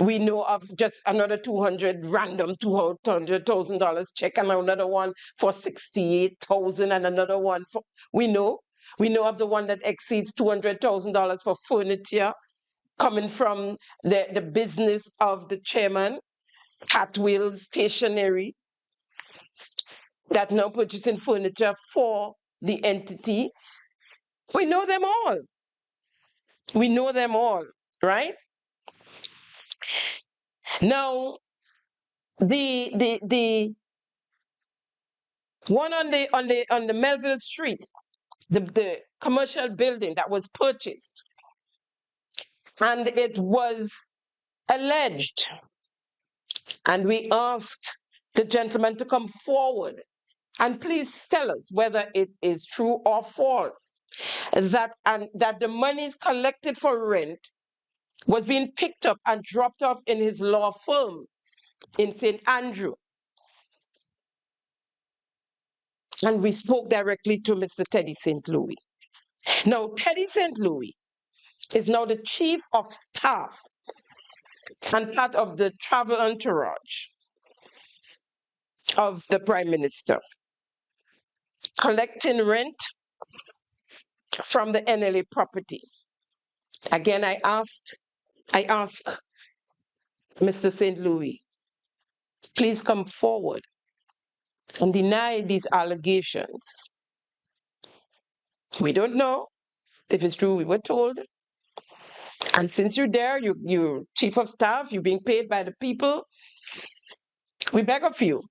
We know of just another random $200,000 check, and another one for $68,000, and another one for we know of the one that exceeds $200,000 for furniture coming from the business of the chairman, Catwills Stationery, that now purchasing furniture for the entity. We know them all. We know them all, right? Now, the one on the Melville Street, the commercial building that was purchased, and it was alleged, and we asked the gentleman to come forward and please tell us whether it is true or false that the monies collected for rent was being picked up and dropped off in his law firm in St. Andrew. And we spoke directly to Mr. Teddy St. Louis. Now, Teddy St. Louis is now the chief of staff and part of the travel entourage of the Prime Minister, collecting rent from the NLA property. Again, I asked Mr. St. Louis, please come forward and deny these allegations. We don't know if it's true. We were told. And since you're there, you're chief of staff, you're being paid by the people, we beg of you,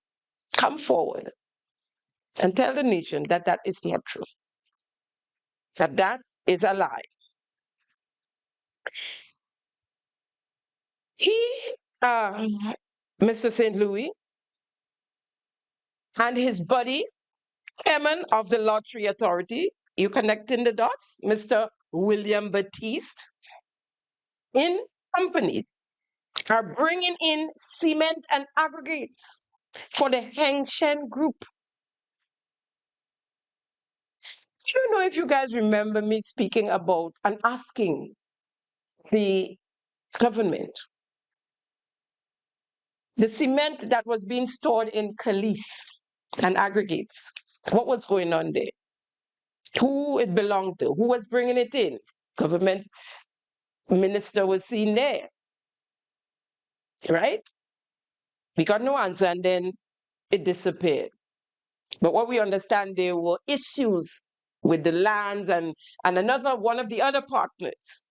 come forward and tell the nation that that is not true, that that is a lie. Mr. St. Louis, and his buddy, chairman of the Lottery Authority, you connecting the dots, Mr. William Batiste, in company are bringing in cement and aggregates for the Heng Sheng Group. I don't know if you guys remember me speaking about and asking the government the cement that was being stored in Calais and aggregates. What was going on there? Who it belonged to? Who was bringing it in? Government minister was seen there, right? We got no answer, and then it disappeared. But what we understand, there were issues with the lands and another one of the other partners,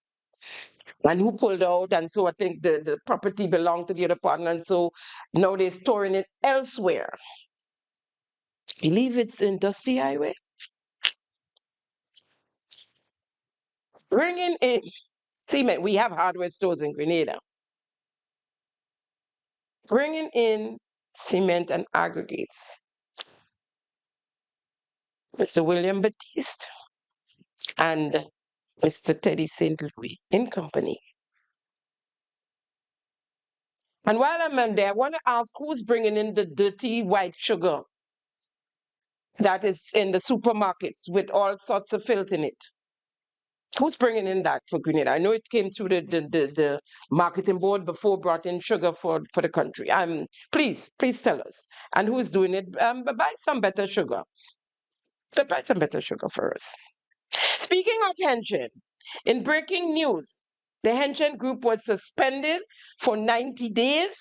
and who pulled out, and so I think the property belonged to the other partner, and so now they're storing it elsewhere. I believe it's in Dusty Highway. Bringing in cement. We have hardware stores in Grenada. Bringing in cement and aggregates. Mr. William Batiste and Mr. Teddy St. Louis in company. And while I'm in there, I want to ask who's bringing in the dirty white sugar that is in the supermarkets with all sorts of filth in it? Who's bringing in that for Grenada? I know it came through the marketing board before brought in sugar for the country. Please tell us. And who's doing it? But buy some better sugar. So buy some better sugar for us. Speaking of Henshin, in breaking news, the Henshin Group was suspended for 90 days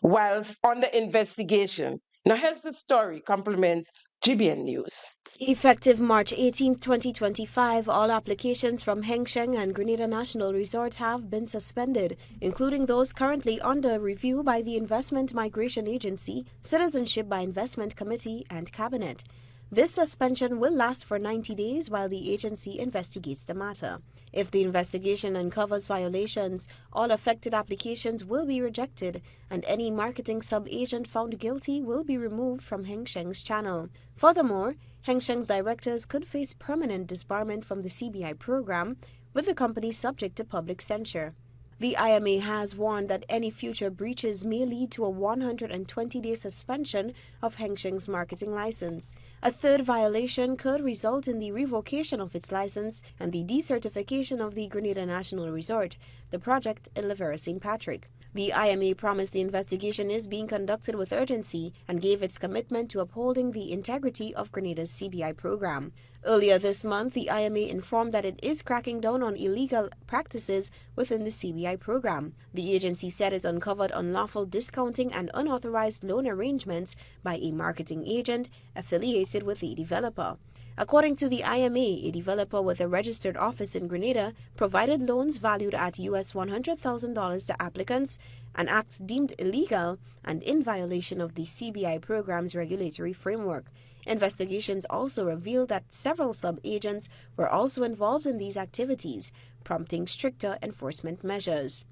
whilst under investigation. Now here's the story, compliments GBN News. Effective March 18, 2025, all applications from Heng Sheng and Grenada National Resort have been suspended, including those currently under review by the Investment Migration Agency, Citizenship by Investment Committee, and Cabinet. This suspension will last for 90 days while the agency investigates the matter. If the investigation uncovers violations, all affected applications will be rejected, and any marketing sub-agent found guilty will be removed from Heng Sheng's channel. Furthermore, Heng Sheng's directors could face permanent disbarment from the CBI program, with the company subject to public censure. The IMA has warned that any future breaches may lead to a 120-day suspension of Heng Sheng's marketing license. A third violation could result in the revocation of its license and the decertification of the Grenada National Resort, the project in Lavera St. Patrick. The IMA promised the investigation is being conducted with urgency and gave its commitment to upholding the integrity of Grenada's CBI program. Earlier this month, the IMA informed that it is cracking down on illegal practices within the CBI program. The agency said it uncovered unlawful discounting and unauthorized loan arrangements by a marketing agent affiliated with a developer. According to the IMA, a developer with a registered office in Grenada provided loans valued at US $100,000 to applicants, an act deemed illegal and in violation of the CBI program's regulatory framework. Investigations also revealed that several sub-agents were also involved in these activities, prompting stricter enforcement measures.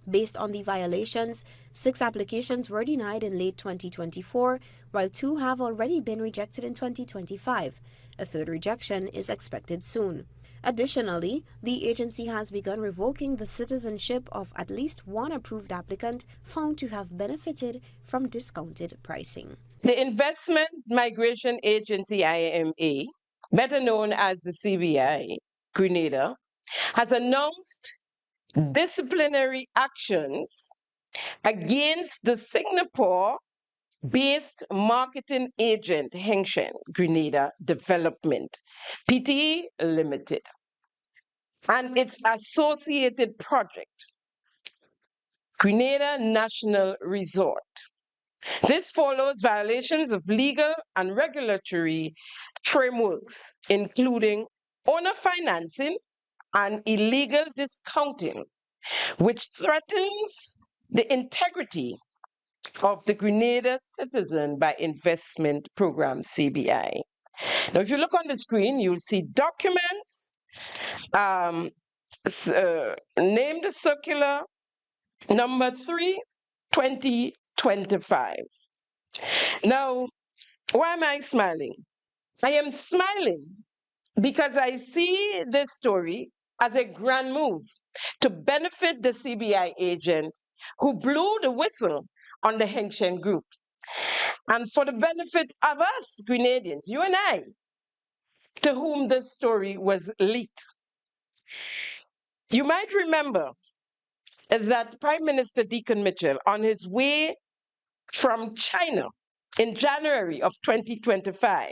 Based on the violations, 6 applications were denied in late 2024, while 2 have already been rejected in 2025. A third rejection is expected soon. Additionally, the agency has begun revoking the citizenship of at least one approved applicant found to have benefited from discounted pricing. The Investment Migration Agency, IMA, better known as the CBI, Grenada, has announced disciplinary actions against the Singapore-based marketing agent Heng Sheng Grenada Development Pte Limited and its associated project, Grenada National Resort. This follows violations of legal and regulatory frameworks, including owner financing and illegal discounting, which threatens the integrity of the Grenada Citizen by Investment Program, CBI. Now, if you look on the screen, you'll see documents named Circular number 3, 2025. Now, why am I smiling? I am smiling because I see this story as a grand move to benefit the CBI agent who blew the whistle on the Heng Sheng group. And for the benefit of us Grenadians, you and I, to whom this story was leaked, you might remember that Prime Minister Deacon Mitchell, on his way from China in January of 2025,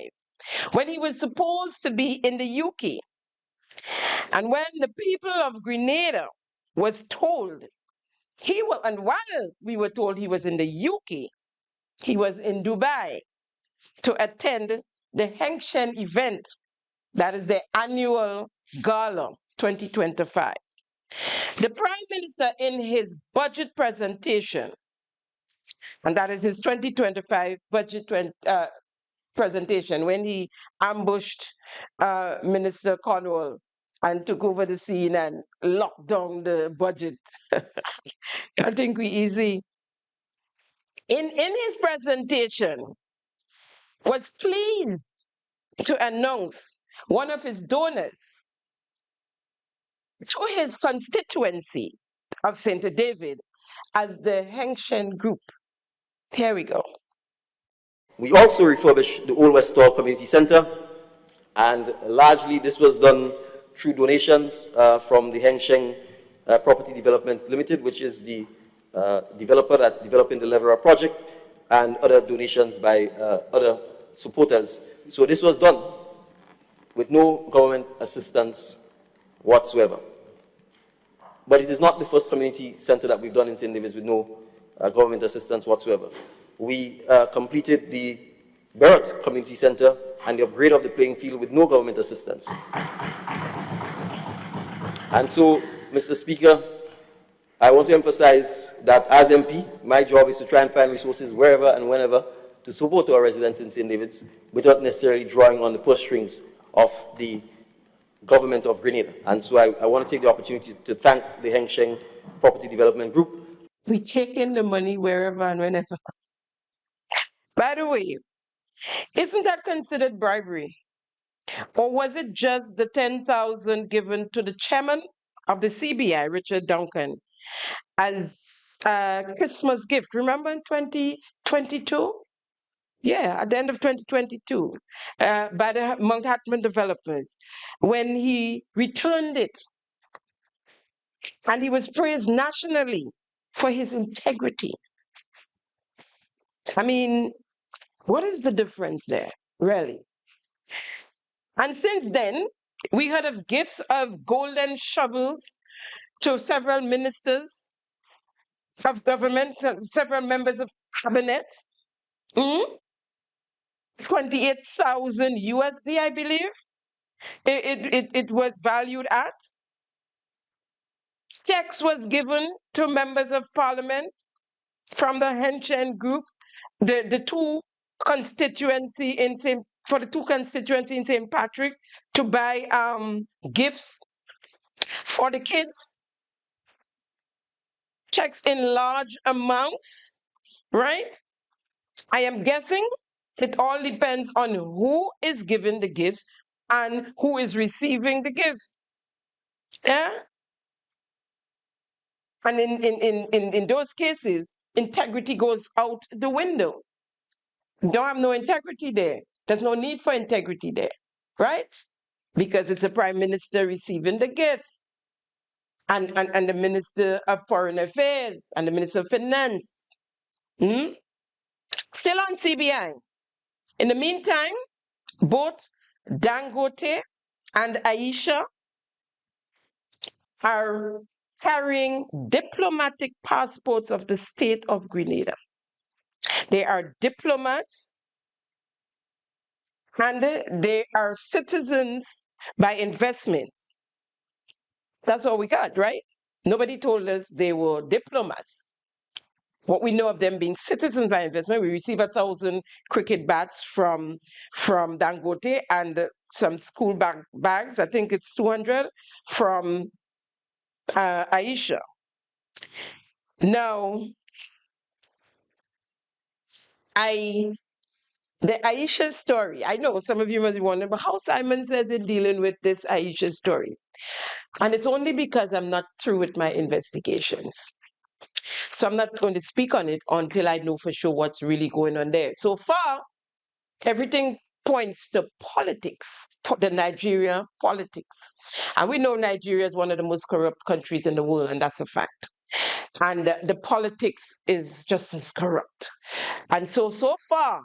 when he was supposed to be in the UK, and when the people of Grenada was told and while we were told he was in the UK, he was in Dubai to attend the Heng Sheng event, that is the annual gala 2025. The Prime Minister, in his budget presentation, and that is his 2025 budget presentation, when he ambushed Minister Cornwall and took over the scene and locked down the budget. I think we easy. In his presentation, was pleased to announce one of his donors to his constituency of St. David as the Heng Sheng Group. Here we go. We also refurbished the Old West Store Community Center, and largely this was done through donations from the Heng Sheng Property Development Limited, which is the developer that's developing the Leverer project, and other donations by other supporters. So this was done with no government assistance whatsoever. But it is not the first community center that we've done in St. David's with no government assistance whatsoever. We completed the Barrett Community Center and the upgrade of the playing field with no government assistance. And so, Mr. Speaker, I want to emphasize that as MP, my job is to try and find resources wherever and whenever to support our residents in St. David's without necessarily drawing on the purse strings of the government of Grenada. And so I want to take the opportunity to thank the Heng Sheng Property Development Group. We take in the money wherever and whenever. By the way, isn't that considered bribery? Or was it just the 10,000 given to the chairman of the CBI, Richard Duncan, as a Christmas gift? Remember in 2022? Yeah, at the end of 2022, by the Mount Hatman developers, when he returned it. And he was praised nationally for his integrity. I mean, what is the difference there, really? And since then, we heard of gifts of golden shovels to several ministers of government, several members of cabinet. 28,000 USD, I believe, it was valued at. Checks was given to members of parliament from the Heng Sheng group, the two constituency in St. Patrick, to buy gifts for the kids. Checks in large amounts, right? I am guessing it all depends on who is giving the gifts and who is receiving the gifts. Yeah? And in those cases, integrity goes out the window. You don't have no integrity there. There's no need for integrity there, right? Because it's a prime minister receiving the gifts, and the minister of foreign affairs, and the minister of finance. Still on CBI. In the meantime, both Dangote and Aisha are carrying diplomatic passports of the state of Grenada. They are diplomats and they are citizens by investments. That's all we got, right? Nobody told us they were diplomats. What we know of them being citizens by investment, we receive 1,000 cricket bats from Dangote and some school bags. I think it's 200 from Aisha. Now, the Aisha story, I know some of you must be wondering, but how Simon says in dealing with this Aisha story? And it's only because I'm not through with my investigations. So I'm not going to speak on it until I know for sure what's really going on there. So far, everything points to politics, the Nigeria politics. And we know Nigeria is one of the most corrupt countries in the world, and that's a fact. And the politics is just as corrupt. And so far,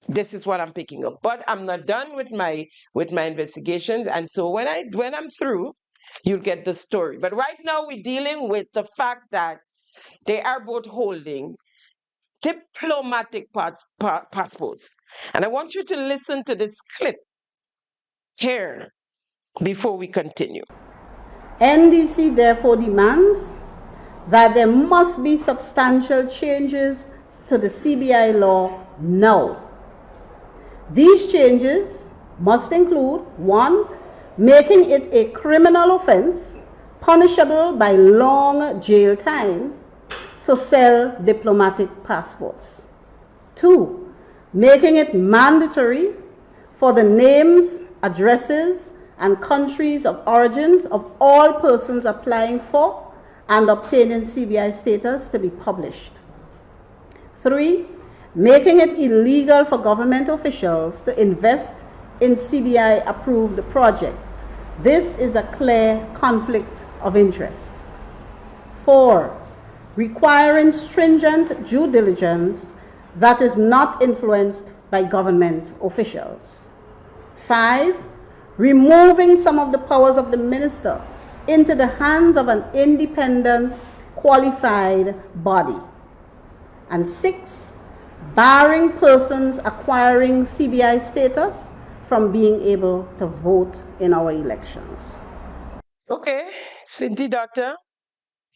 this is what I'm picking up. But I'm not done with my investigations. And so when I'm through, you'll get the story. But right now we're dealing with the fact that they are both holding diplomatic passports. And I want you to listen to this clip here before we continue. NDC therefore demands that there must be substantial changes to the CBI law now. These changes must include 1. Making it a criminal offense punishable by long jail time to sell diplomatic passports. 2. Making it mandatory for the names, addresses, and countries of origins of all persons applying for and obtaining CBI status to be published. 3. Making it illegal for government officials to invest in CBI-approved project. This is a clear conflict of interest. 4. Requiring stringent due diligence that is not influenced by government officials. 5. Removing some of the powers of the minister into the hands of an independent, qualified body. And 6. Barring persons acquiring CBI status from being able to vote in our elections. Okay, Cindy, Doctor,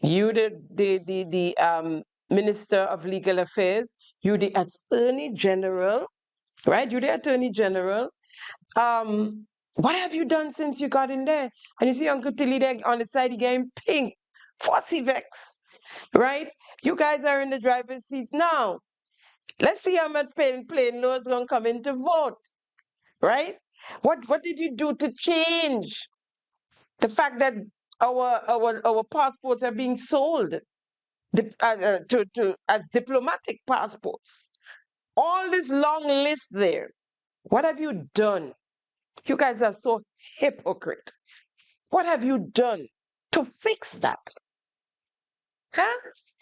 you the Minister of Legal Affairs, you the Attorney General, right? You the Attorney General. What have you done since you got in there? And you see Uncle Tilly there on the side, he getting pink, fussy vex, right? You guys are in the driver's seats now. Let's see how much plain laws gonna come in to vote, right? What did you do to change the fact that our passports are being sold as diplomatic passports? All this long list there. What have you done? You guys are so hypocrite. What have you done to fix that? Huh?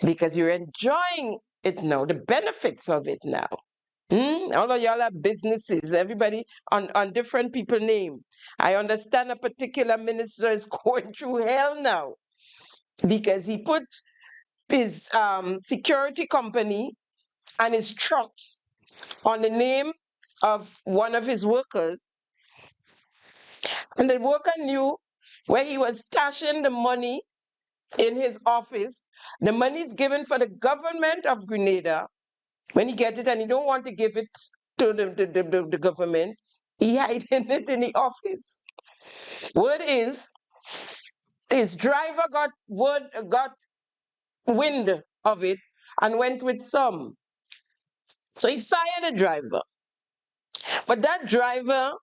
Because you're enjoying it now, the benefits of it now. All of y'all have businesses, everybody on different people name. I understand a particular minister is going through hell now because he put his security company and his truck on the name of one of his workers. And the worker knew where he was stashing the money in his office. The money is given for the government of Grenada. When he gets it and he don't want to give it to the government, he hiding it in the office. Word is, his driver got wind of it and went with some. So he fired the driver. But that driver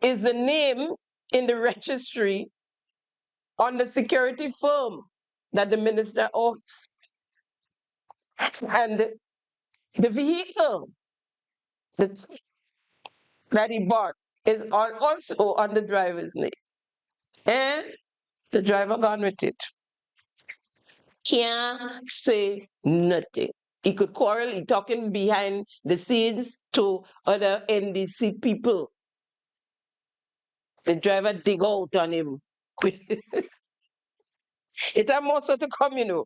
is the name in the registry on the security firm that the minister owns. And the vehicle that he bought is also on the driver's name. And the driver gone with it. Can't say nothing. He could quarrel, he talking behind the scenes to other NDC people. The driver dig out on him. It has more so to come, you know.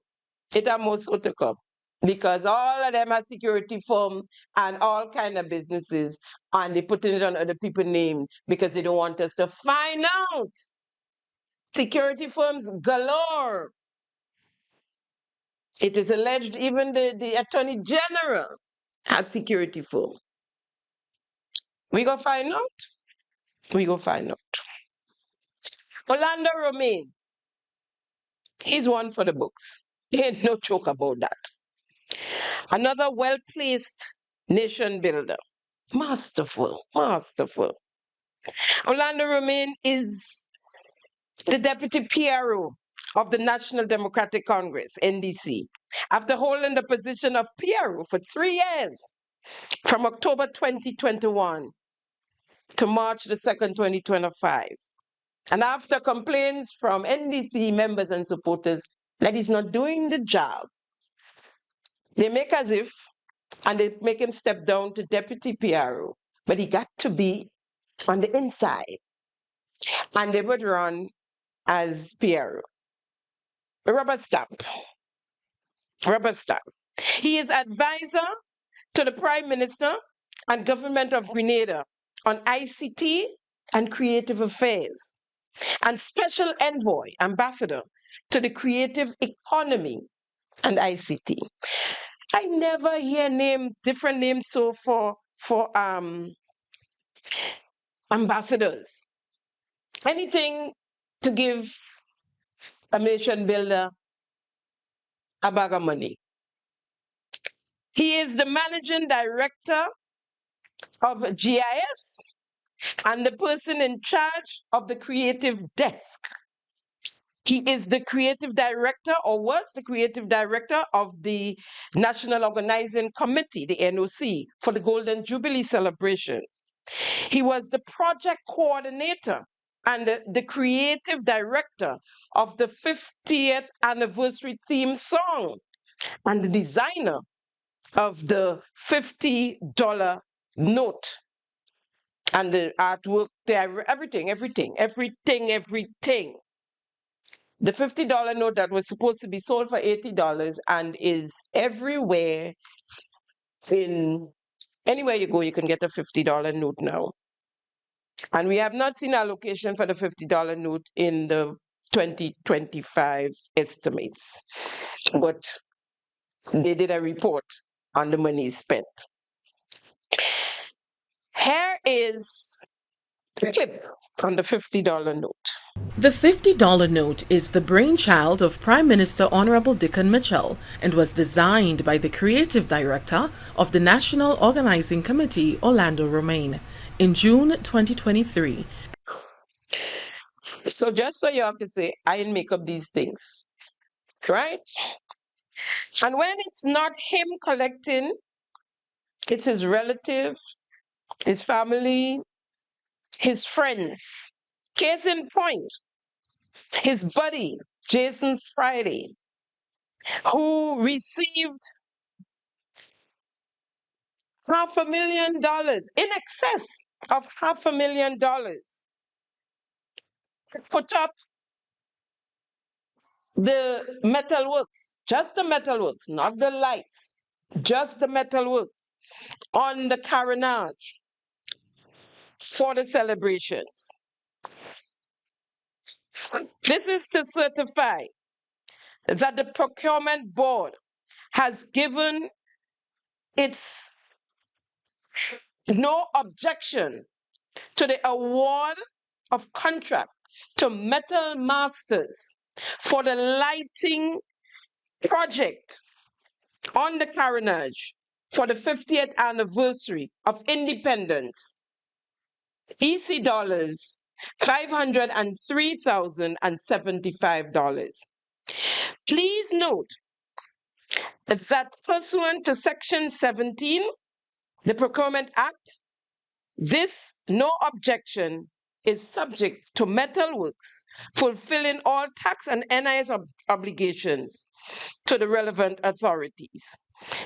It has more so to come. Because all of them are security firm and all kind of businesses, and they putting it on other people's name because they don't want us to find out. Security firms galore. It is alleged even the Attorney General has security firm. We go find out. We go find out. Orlando Romaine, he's one for the books. Ain't no joke about that. Another well-placed nation builder. Masterful, masterful. Orlando Romaine is the deputy PRO of the National Democratic Congress, NDC, after holding the position of PRO for 3 years, from October 2021 to March the 2nd, 2025. And after complaints from NDC members and supporters that he's not doing the job, they make as if, and they make him step down to deputy PRO, but he got to be on the inside, and they would run as PRO. Rubber stamp. Rubber stamp. He is advisor to the Prime Minister and government of Grenada on ICT and creative affairs, and special envoy, ambassador to the creative economy and ICT. I never hear different names so for ambassadors. Anything to give a nation builder a bag of money. He is the managing director of GIS and the person in charge of the creative desk. He is the creative director, or was the creative director, of the National Organizing Committee, the NOC, for the Golden Jubilee celebrations. He was the project coordinator and the creative director of the 50th anniversary theme song, and the designer of the $50 note and the artwork there, everything. The $50 note that was supposed to be sold for $80 and is everywhere. Anywhere you go, you can get a $50 note now. And we have not seen allocation for the $50 note in the 2025 estimates, but they did a report on the money spent. Here is a clip from the $50 note. The $50 note is the brainchild of Prime Minister Honorable Dickon Mitchell and was designed by the creative director of the National Organizing Committee, Orlando Romaine, in June 2023. So just so y'all can say, I didn't make up these things, right? And when it's not him collecting, it's his relative, his family, his friends. Case in point, his buddy, Jason Friday, who received $500,000, in excess of $500,000, to put up the metalworks, just the metalworks, not the lights, just the metalworks on the carnage for the celebrations. This is to certify that the procurement board has given its no objection to the award of contract to Metal Masters for the lighting project on the carnage for the 50th anniversary of independence. EC dollars, $503,075. Please note that pursuant to Section 17, the Procurement Act, this no objection is subject to Metalworks fulfilling all tax and NIS obligations to the relevant authorities.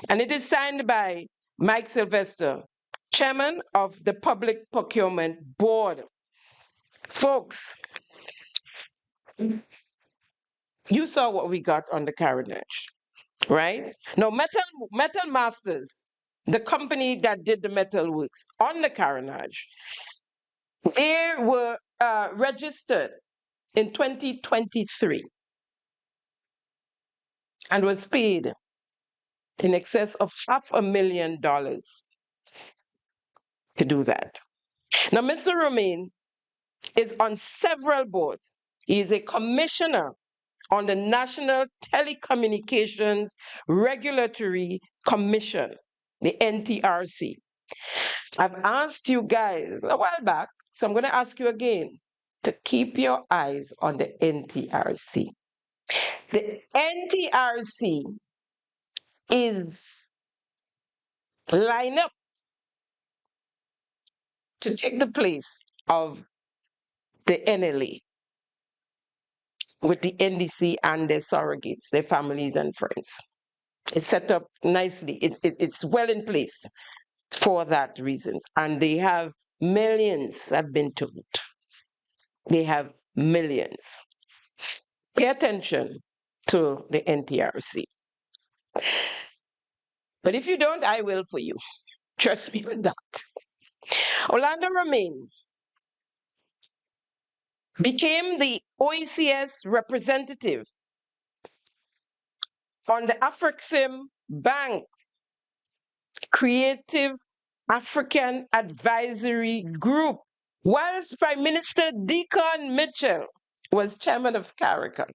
And it is signed by Mike Sylvester, Chairman of the Public Procurement Board. Folks, you saw what we got on the carnage, right? Now, Metal Masters, the company that did the metalworks on the carnage, they were registered in 2023 and was paid in excess of $500,000 to do that. Now, Mr. Romaine is on several boards. He is a commissioner on the National Telecommunications Regulatory Commission, the NTRC. I've asked you guys a while back, so I'm going to ask you again to keep your eyes on the NTRC. The NTRC is lined up to take the place of the NLA with the NDC and their surrogates, their families and friends. It's set up nicely. It's well in place for that reason. And they have millions, I've been told. They have millions. Pay attention to the NTRC. But if you don't, I will for you. Trust me on that. Orlando Romaine became the OECS representative on the AfricSim Bank Creative African Advisory Group, whilst Prime Minister Deacon Mitchell was chairman of CARICOM.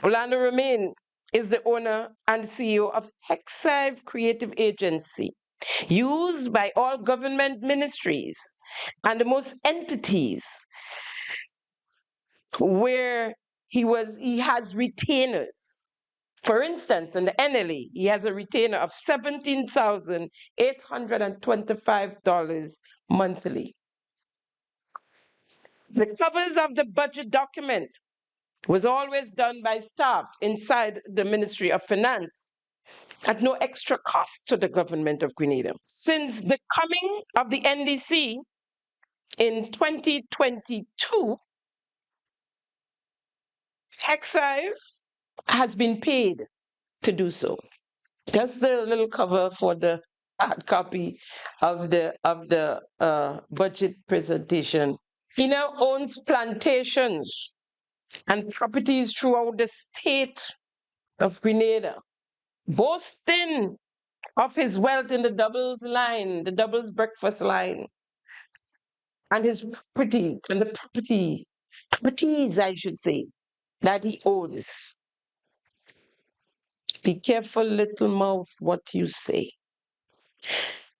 Orlando Romaine is the owner and CEO of Hexive Creative Agency, used by all government ministries and most entities where he has retainers. For instance, in the NLA, he has a retainer of $17,825 monthly. The covers of the budget document was always done by staff inside the Ministry of Finance at no extra cost to the government of Grenada. Since the coming of the NDC in 2022, Hexive has been paid to do so. Just the little cover for the hard copy of the budget presentation. He now owns plantations and properties throughout the state of Grenada, boasting of his wealth in the doubles line, the doubles breakfast line, and his property, and the properties, I should say, that he owns. Be careful, little mouth, what you say.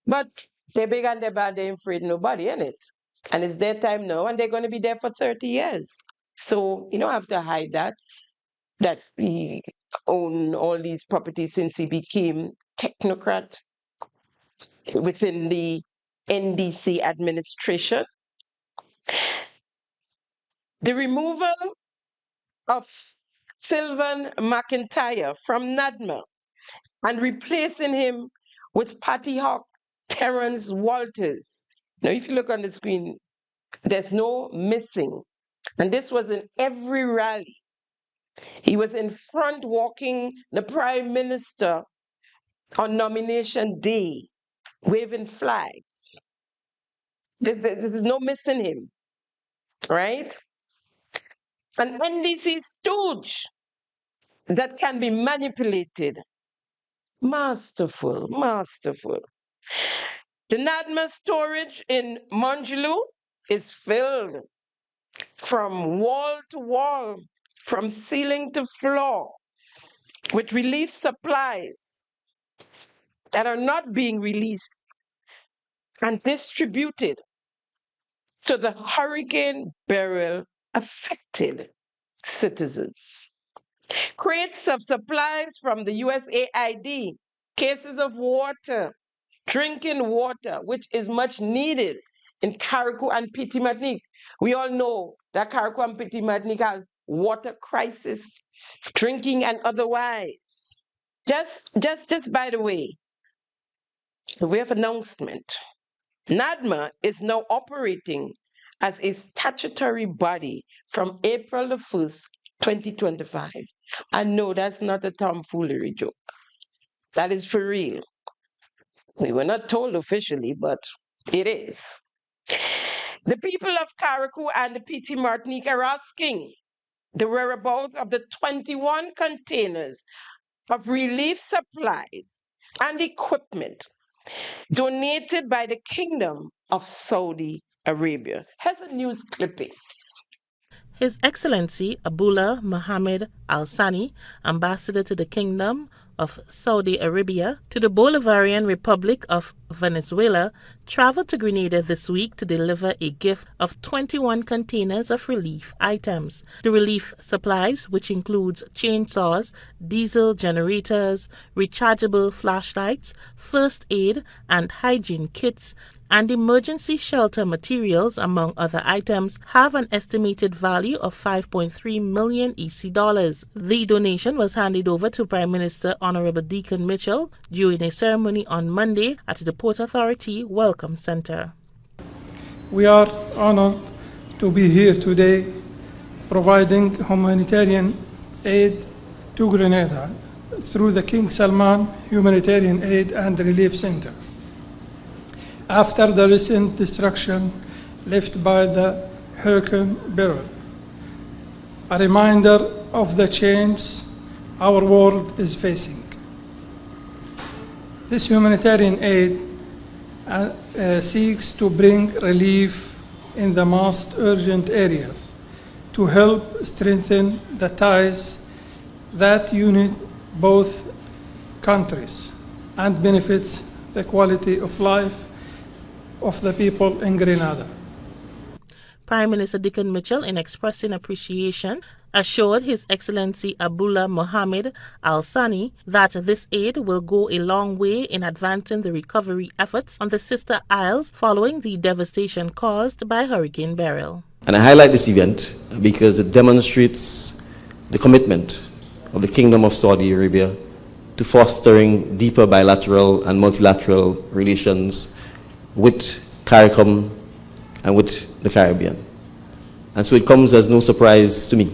But they're big and they're bad, they ain't afraid of nobody, in it. And it's their time now, and they're going to be there for 30 years. So you don't have to hide that he owned all these properties since he became technocrat within the NDC administration. The removal of Sylvan McIntyre from NADMA and replacing him with Patty Hawk Terrence Walters. Now, if you look on the screen, there's no missing. And this was in every rally. He was in front walking the Prime Minister on nomination day, waving flags. There's no missing him, right? An NDC stooge that can be manipulated. Masterful, masterful. The NADMA storage in Mongeloo is filled from wall to wall, from ceiling to floor, with relief supplies that are not being released and distributed to the Hurricane Beryl affected citizens. Crates of supplies from the USAID, cases of water, drinking water, which is much needed in Carriacou and Petit Martinique. We all know that Carriacou and Petit Martinique has water crisis, drinking and otherwise. Just by the way of announcement, NADMA is now operating as a statutory body from April the 1st, 2025. And no, that's not a tomfoolery joke. That is for real. We were not told officially, but it is. The people of Carriacou and the Petit Martinique are asking the whereabouts of the 21 containers of relief supplies and equipment donated by the Kingdom of Saudi Arabia. Here's a news clipping. His Excellency Abdullah Mohammed Al Sani, Ambassador to the Kingdom of Saudi Arabia to the Bolivarian Republic of Venezuela traveled to Grenada this week to deliver a gift of 21 containers of relief items. The relief supplies, which includes chainsaws, diesel generators, rechargeable flashlights, first aid and hygiene kits, and emergency shelter materials, among other items, have an estimated value of 5.3 million EC dollars. The donation was handed over to Prime Minister Honorable Deacon Mitchell during a ceremony on Monday at the Port Authority Welcome Center. We are honored to be here today providing humanitarian aid to Grenada through the King Salman Humanitarian Aid and Relief Center. After the recent destruction left by the Hurricane Beryl, a reminder of the change our world is facing. This humanitarian aid seeks to bring relief in the most urgent areas to help strengthen the ties that unite both countries and benefits the quality of life of the people in Grenada. Prime Minister Deacon Mitchell, in expressing appreciation, assured His Excellency Abdullah Mohammed Al Sani that this aid will go a long way in advancing the recovery efforts on the sister isles following the devastation caused by Hurricane Beryl. And I highlight this event because it demonstrates the commitment of the Kingdom of Saudi Arabia to fostering deeper bilateral and multilateral relations with CARICOM and with the Caribbean. And so it comes as no surprise to me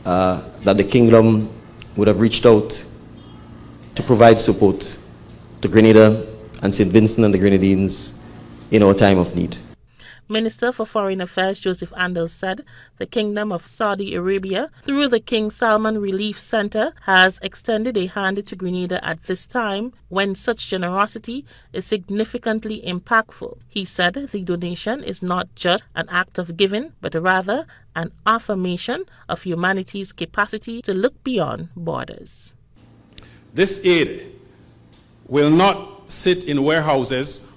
that the Kingdom would have reached out to provide support to Grenada and St. Vincent and the Grenadines in our time of need. Minister for Foreign Affairs Joseph Andel said the Kingdom of Saudi Arabia, through the King Salman Relief Center, has extended a hand to Grenada at this time when such generosity is significantly impactful. He said the donation is not just an act of giving, but rather an affirmation of humanity's capacity to look beyond borders. This aid will not sit in warehouses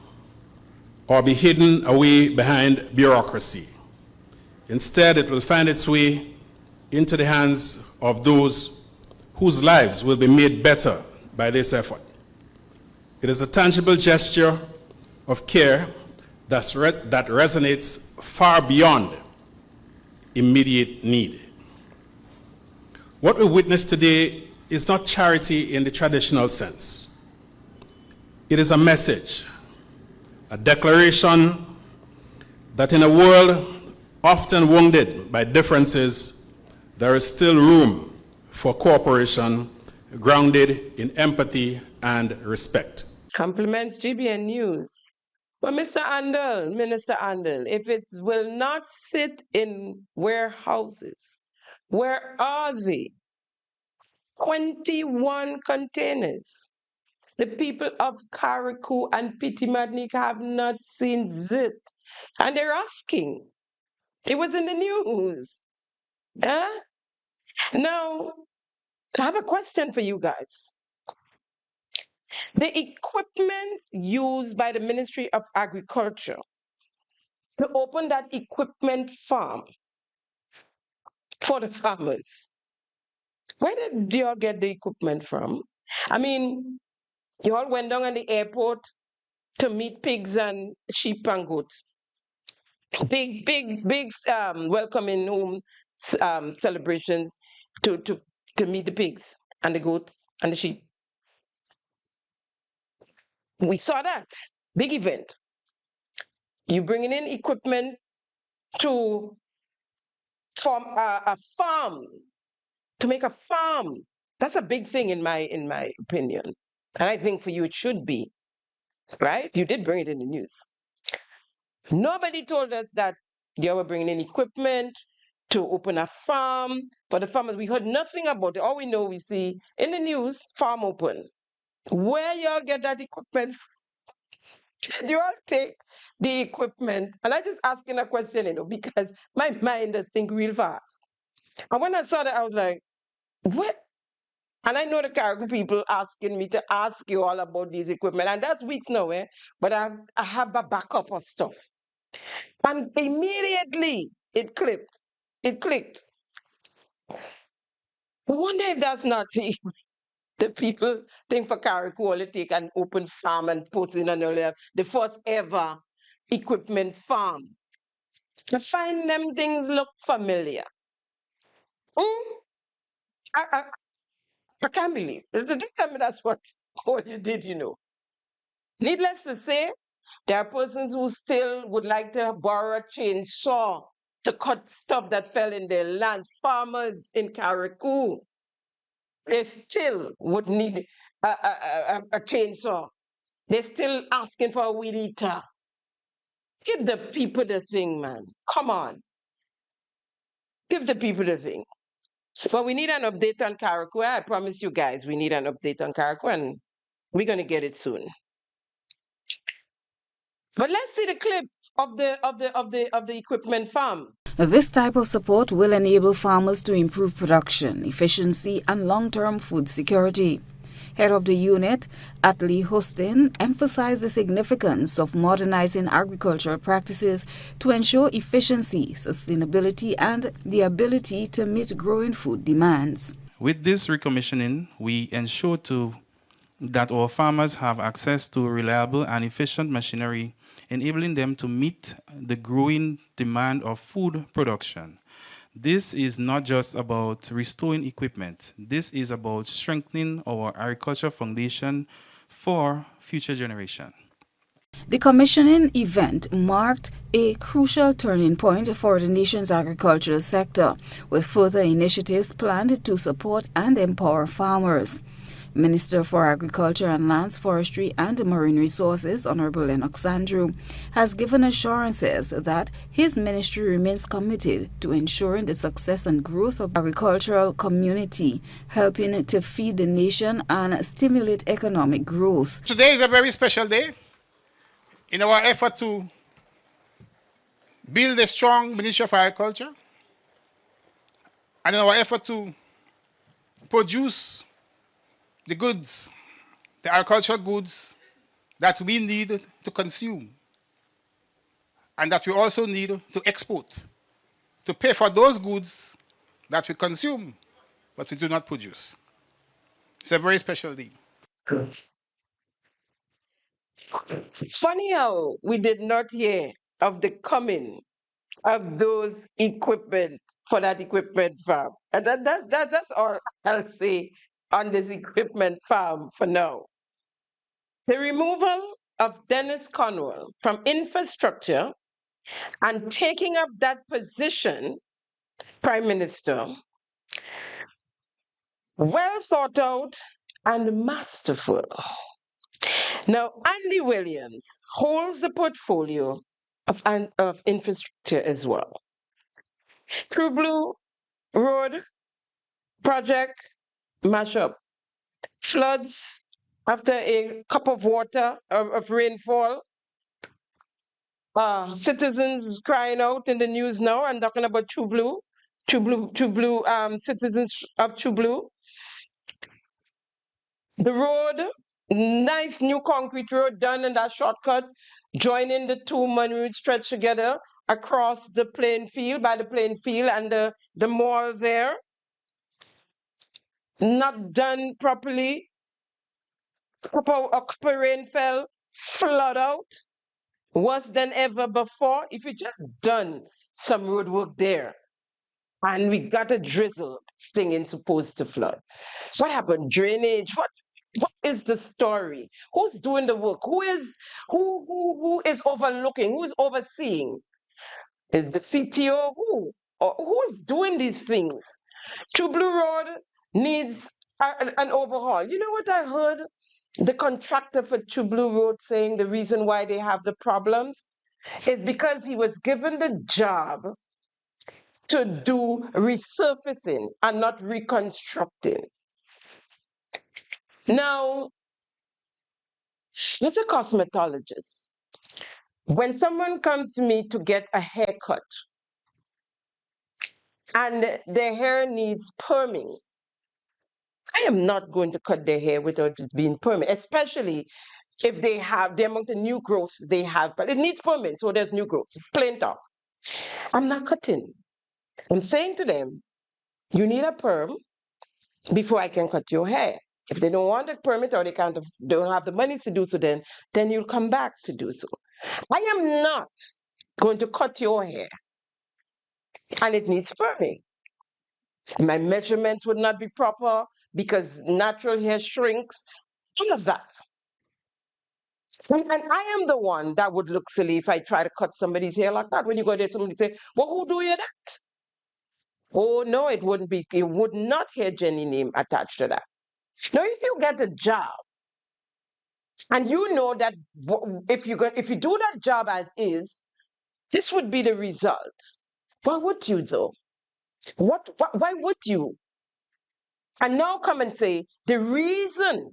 or be hidden away behind bureaucracy. Instead, it will find its way into the hands of those whose lives will be made better by this effort. It is a tangible gesture of care that resonates far beyond immediate need. What we witness today is not charity in the traditional sense. It is a message, a declaration that in a world often wounded by differences, there is still room for cooperation grounded in empathy and respect. Compliments GBN News. But Mr. Andel, Minister Andel, if it will not sit in warehouses, where are they? 21 containers. The people of Carriacou and Petit-Martinique have not seen zit. And they're asking. It was in the news. Now, I have a question for you guys. The equipment used by the Ministry of Agriculture to open that equipment farm for the farmers, where did you all get the equipment from? I mean, you all went down at the airport to meet pigs and sheep and goats. Big welcoming home celebrations to meet the pigs and the goats and the sheep. We saw that big event. You bringing in equipment to form a farm, to make a farm. That's a big thing in my opinion, and I think for you it should be, right? You did bring it in the news. Nobody told us that you were bringing in equipment to open a farm for the farmers. We heard nothing about it. All we know, we see in the news, farm open. Where y'all get that equipment from? Did you all take the equipment? And I just asking a question, because my mind does think real fast. And when I saw that, I was like, what? And I know the Caribbean people asking me to ask you all about these equipment, and that's weeks now, but I have a backup of stuff. And immediately it clicked. It clicked. I wonder if that's not the people think for Carriacou, they take an open farm and put in the first ever equipment farm. I find them things look familiar. I, I, I can't believe. Don't tell me that's what all you did, Needless to say, there are persons who still would like to borrow a chainsaw to cut stuff that fell in their lands. Farmers in Carriacou, they still would need a chainsaw. They're still asking for a weed eater. Give the people the thing, man. Come on. Give the people the thing. But we need an update on Carriacou. I promise you guys, we need an update on Carriacou, and we're going to get it soon. But let's see the clip of the equipment farm. This type of support will enable farmers to improve production, efficiency, and long-term food security. Head of the unit, Atlee Hostin, emphasized the significance of modernizing agricultural practices to ensure efficiency, sustainability, and the ability to meet growing food demands. With this recommissioning, we ensure that our farmers have access to reliable and efficient machinery, enabling them to meet the growing demand of food production. This is not just about restoring equipment. This is about strengthening our agricultural foundation for future generations. The commissioning event marked a crucial turning point for the nation's agricultural sector, with further initiatives planned to support and empower farmers. Minister for Agriculture and Lands, Forestry and Marine Resources, Honorable Lennox Andrew, has given assurances that his ministry remains committed to ensuring the success and growth of the agricultural community, helping to feed the nation and stimulate economic growth. Today is a very special day in our effort to build a strong Ministry of Agriculture and in our effort to produce the goods, the agricultural goods that we need to consume and that we also need to export, to pay for those goods that we consume but we do not produce. It's a very special day. Funny how we did not hear of the coming of those equipment for that equipment farm. And that's all I'll say on this equipment farm for now. The removal of Dennis Cornwall from infrastructure and taking up that position, Prime Minister, well thought out and masterful. Now, Andy Williams holds the portfolio of infrastructure as well. True Blue Road project mashup. Floods after a cup of water of rainfall. Citizens crying out in the news now. I'm talking about True Blue, citizens of True Blue. The road, nice new concrete road done in that shortcut, joining the two Monroe stretch together across the playing field, by the playing field and the mall there. Not done properly. A couple rain fell, flood out, worse than ever before. If you just done some road work there, and we got a drizzle, this thing ain't supposed to flood. What happened? Drainage? What is the story? Who's doing the work? Who is overlooking? Who is overseeing? Is the CTO? Who's doing these things? True Blue Road needs an overhaul. You know what I heard? The contractor for True Blue Road saying the reason why they have the problems is because he was given the job to do resurfacing and not reconstructing. Now, as a cosmetologist, when someone comes to me to get a haircut and their hair needs perming, I am not going to cut their hair without it being permanent, especially if they have the amount of new growth they have, but it needs permanent, so there's new growth. Plain talk. I'm not cutting. I'm saying to them, you need a perm before I can cut your hair. If they don't want a permit or they don't have the money to do so, then you'll come back to do so. I am not going to cut your hair, and it needs perming. My measurements would not be proper because natural hair shrinks. All of that. And I am the one that would look silly if I try to cut somebody's hair like that. When you go there, somebody say, well, who do you that? Oh, no, it wouldn't be. It would not hear Jenny name attached to that. Now, if you get a job and you know that if you do that job as is, this would be the result. Why would you though? Why would you? And now come and say the reason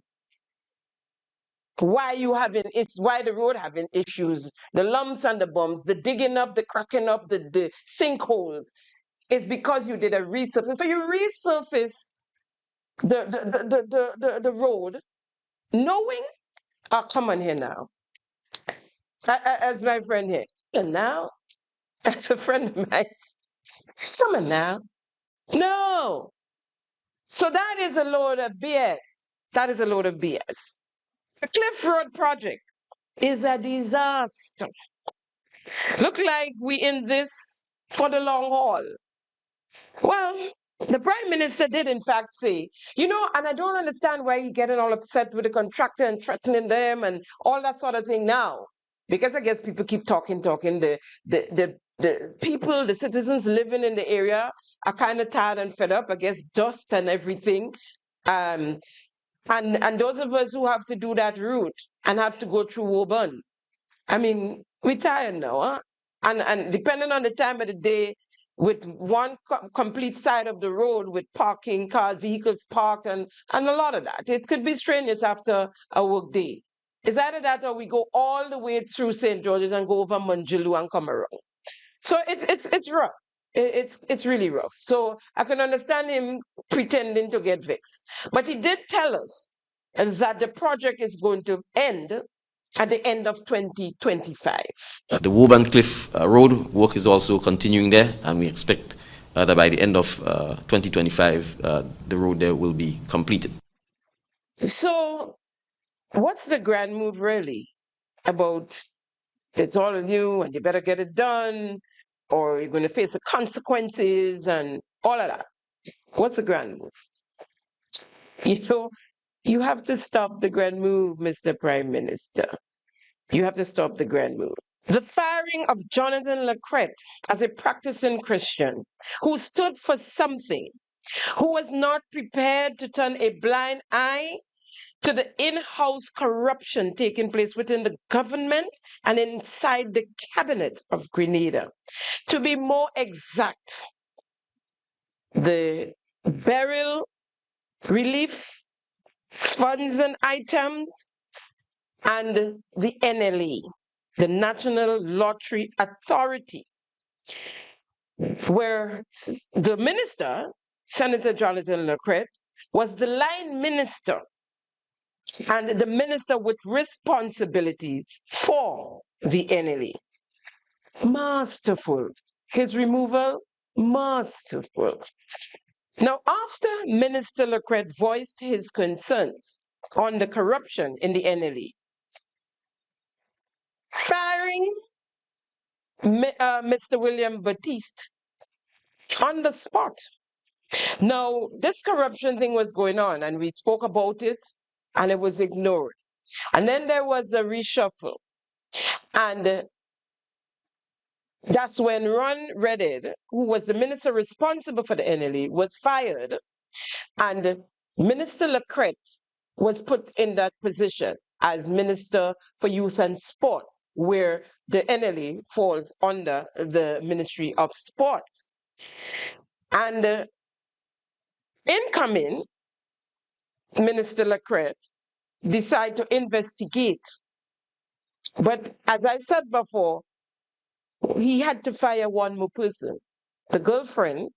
why the road having issues, the lumps and the bumps, the digging up, the cracking up, the sinkholes, is because you did a resurface. So you resurface the road, knowing, oh, come on here now. As my friend here, and now, as a friend of mine, come on now. No. So that is a load of BS. That is a load of BS. The Cliff Road project is a disaster. Look like we in this for the long haul. Well, the Prime Minister did in fact say, and I don't understand why he's getting all upset with the contractor and threatening them and all that sort of thing now. Because I guess people keep talking. The people, the citizens living in the area are kind of tired and fed up, I guess, dust and everything. And those of us who have to do that route and have to go through Woburn, I mean, we're tired now, huh? And depending on the time of the day, with one complete side of the road with parking, cars, vehicles parked, and a lot of that. It could be strenuous after a work day. It's either that or we go all the way through St. George's and go over Manjulu and come around. So it's rough. It's really rough. So I can understand him pretending to get vexed. But he did tell us that the project is going to end at the end of 2025. The Woburn Cliff Road work is also continuing there, and we expect that by the end of 2025, the road there will be completed. So what's the grand move really about? It's all of you and you better get it done, or you're going to face the consequences and all of that. What's the grand move? You have to stop the grand move, Mr. Prime Minister. You have to stop the grand move. The firing of Jonathan LaCret as a practicing Christian who stood for something, who was not prepared to turn a blind eye to the in-house corruption taking place within the government and inside the cabinet of Grenada. To be more exact, the burial relief funds and items and the NLA, the National Lottery Authority, where the minister, Senator Jonathan LaCret, was the line minister and the minister with responsibility for the NLA. Masterful. His removal, masterful. Now, after Minister LaCret voiced his concerns on the corruption in the NLA, firing Mr. William Batiste on the spot. Now, this corruption thing was going on, and we spoke about it, and it was ignored. And then there was a reshuffle. And that's when Ron Redded, who was the minister responsible for the NLA, was fired. And Minister LaCret was put in that position as Minister for Youth and Sports, where the NLA falls under the Ministry of Sports. And incoming Minister LaCret decided to investigate. But as I said before, he had to fire one more person, the girlfriend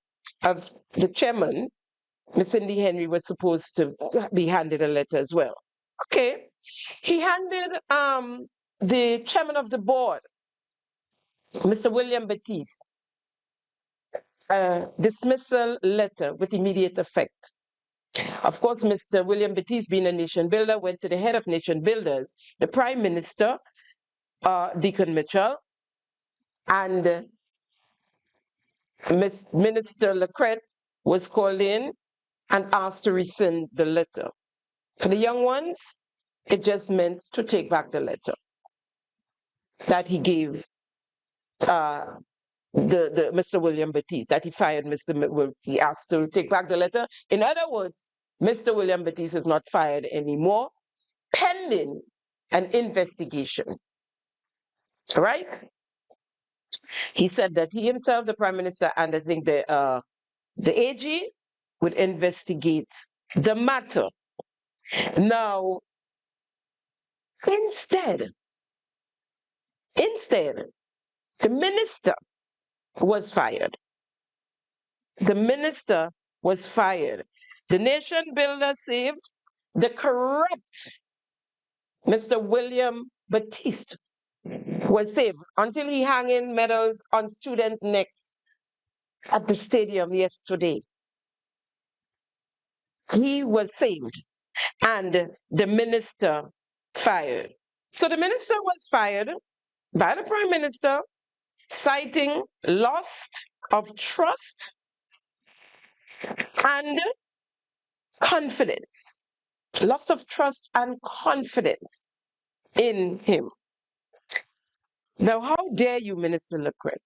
of the chairman Miss Cindy Henry was supposed to be handed a letter as well. Okay. He handed the chairman of the board, Mr. William Batiste, a dismissal letter with immediate effect. Of course, Mr. William Batiste, being a nation builder, went to the head of nation builders, the Prime Minister, Deacon Mitchell, and Minister LaCret was called in and asked to rescind the letter. For the young ones, it just meant to take back the letter that he gave Mr. William Batiste, that he fired he asked to take back the letter. In other words, Mr. William Batiste is not fired anymore, pending an investigation. Right? He said that he himself, the Prime Minister, and I think the AG would investigate the matter. Now, instead, the minister was fired. The minister was fired. The nation builder saved the corrupt Mr. William Batiste was saved until he hung in medals on student necks at the stadium yesterday. He was saved and the minister fired. So the minister was fired by the Prime Minister, citing loss of trust and confidence. Loss of trust and confidence in him. Now, how dare you, Minister LaCret,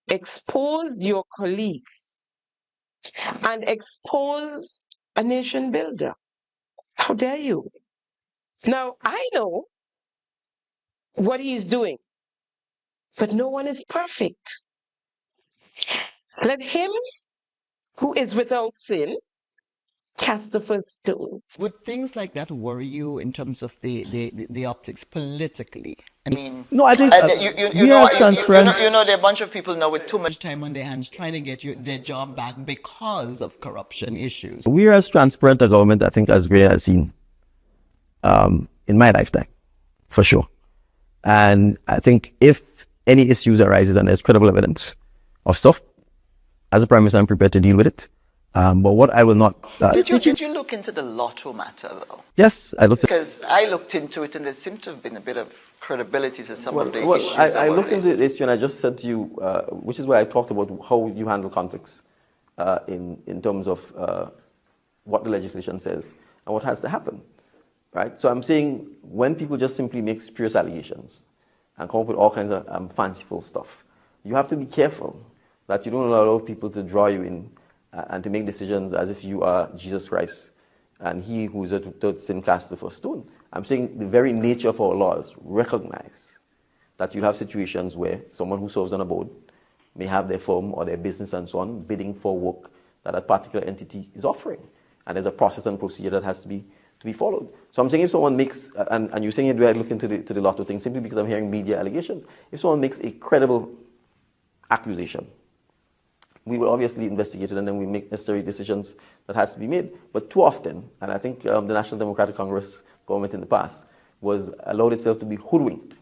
expose your colleagues and expose a nation builder? How dare you? Now, I know what he's doing, but no one is perfect. Let him who is without sin cast the first stone. Would things like that worry you in terms of the optics politically? I mean, No, I think you are know, as transparent. you know, there are a bunch of people now with too much time on their hands trying to get their job back because of corruption issues. We are as transparent a government, I think, as Gray has seen in my lifetime, for sure. And I think if any issues arises and there's credible evidence of stuff, as a Prime Minister, I'm prepared to deal with it. But what I will not... Did you look into the lotto matter, though? Yes, I looked... Because I looked into it, and there seemed to have been a bit of credibility to some of the issues. I looked into the issue, and I just said to you, which is why I talked about how you handle conflicts in terms of what the legislation says and what has to happen, right? So I'm saying when people just simply make spurious allegations and come up with all kinds of fanciful stuff, you have to be careful that you don't allow people to draw you in and to make decisions as if you are Jesus Christ and he who is without sin cast the first stone. I'm saying the very nature of our laws recognize that you have situations where someone who serves on a board may have their firm or their business and so on bidding for work that a particular entity is offering. And there's a process and procedure that has to be followed. So I'm saying if someone makes, and you're saying it, do I look into the lotto thing simply because I'm hearing media allegations, if someone makes a credible accusation, we will obviously investigate it and then we make necessary decisions that has to be made. But too often, and I think the National Democratic Congress government in the past was allowed itself to be hoodwinked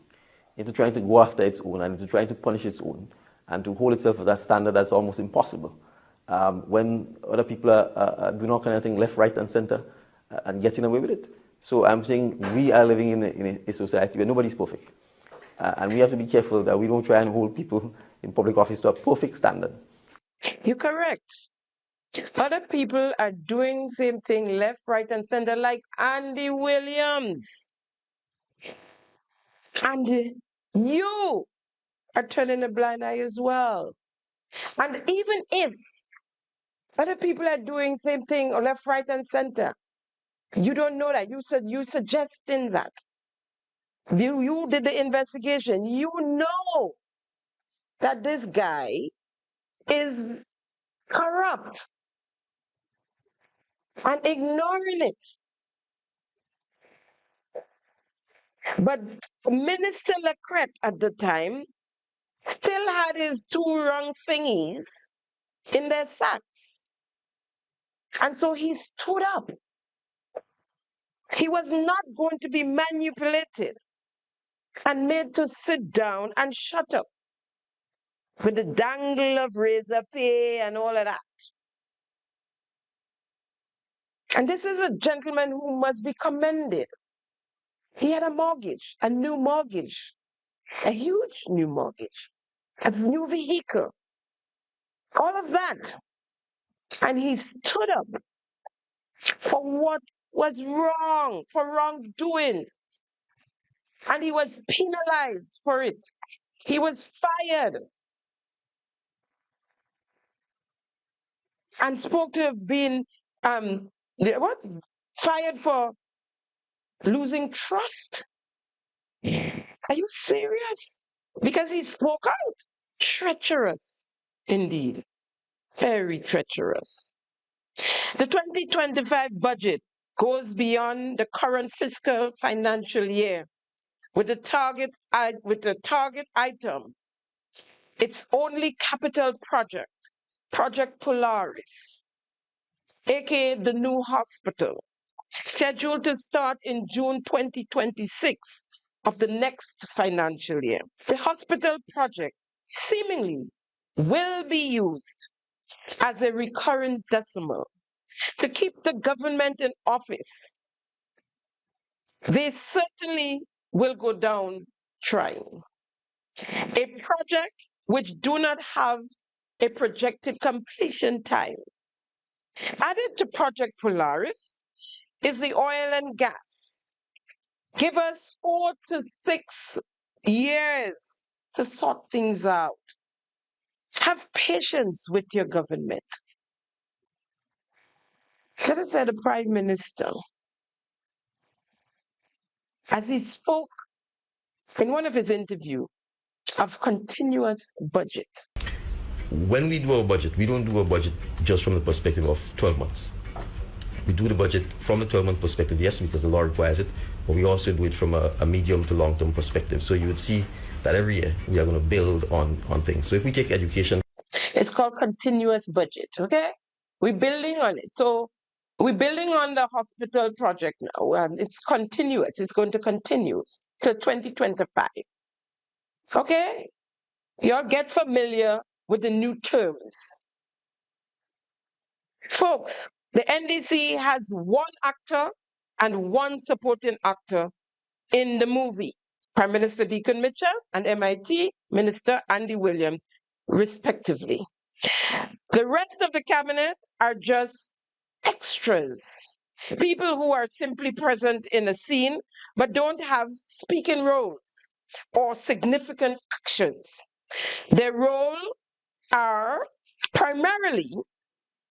into trying to go after its own and into trying to punish its own and to hold itself at that standard that's almost impossible. When other people are doing all kind of things left, right, and center and getting away with it. So I'm saying we are living in a society where nobody's perfect. And we have to be careful that we don't try and hold people in public office to a perfect standard. You're correct. Other people are doing the same thing left, right, and center, like Andy Williams. And you are turning a blind eye as well. And even if other people are doing the same thing left, right, and center, you don't know that. You suggesting that. You did the investigation. You know that this guy is corrupt and ignoring it. But Minister LaCret at the time still had his two wrong thingies in their sacks. And so he stood up. He was not going to be manipulated and made to sit down and shut up with the dangle of razor pay and all of that. And this is a gentleman who must be commended. He had a mortgage, a new mortgage, a huge new mortgage, a new vehicle, all of that. And he stood up for what was wrong, for wrongdoings. And he was penalized for it. He was fired and spoke to have been fired for losing trust. Are you serious? Because he spoke out. Treacherous indeed. Very treacherous. The 2025 budget goes beyond the current fiscal financial year with the target item. Its only capital project, Project Polaris, aka the new hospital, scheduled to start in June 2026 of the next financial year. The hospital project seemingly will be used as a recurrent decimal to keep the government in office. They certainly will go down trying. A project which do not have a projected completion time. Added to Project Polaris is the oil and gas. Give us 4 to 6 years to sort things out. Have patience with your government. Let us say the Prime Minister, as he spoke in one of his interviews of continuous budget. When we do our budget, we don't do a budget just from the perspective of 12 months. We do the budget from the 12-month perspective, yes, because the law requires it, but we also do it from a medium to long-term perspective. So you would see that every year we are going to build on things. So if we take education. It's called continuous budget, okay? We're building on it. So we're building on the hospital project now. It's continuous. It's going to continue till 2025. Okay? Y'all get familiar with the new terms. Folks, the NDC has one actor and one supporting actor in the movie. Prime Minister Deacon Mitchell and MIT Minister Andy Williams, respectively. The rest of the cabinet are just extras. People who are simply present in a scene but don't have speaking roles or significant actions. Their role are primarily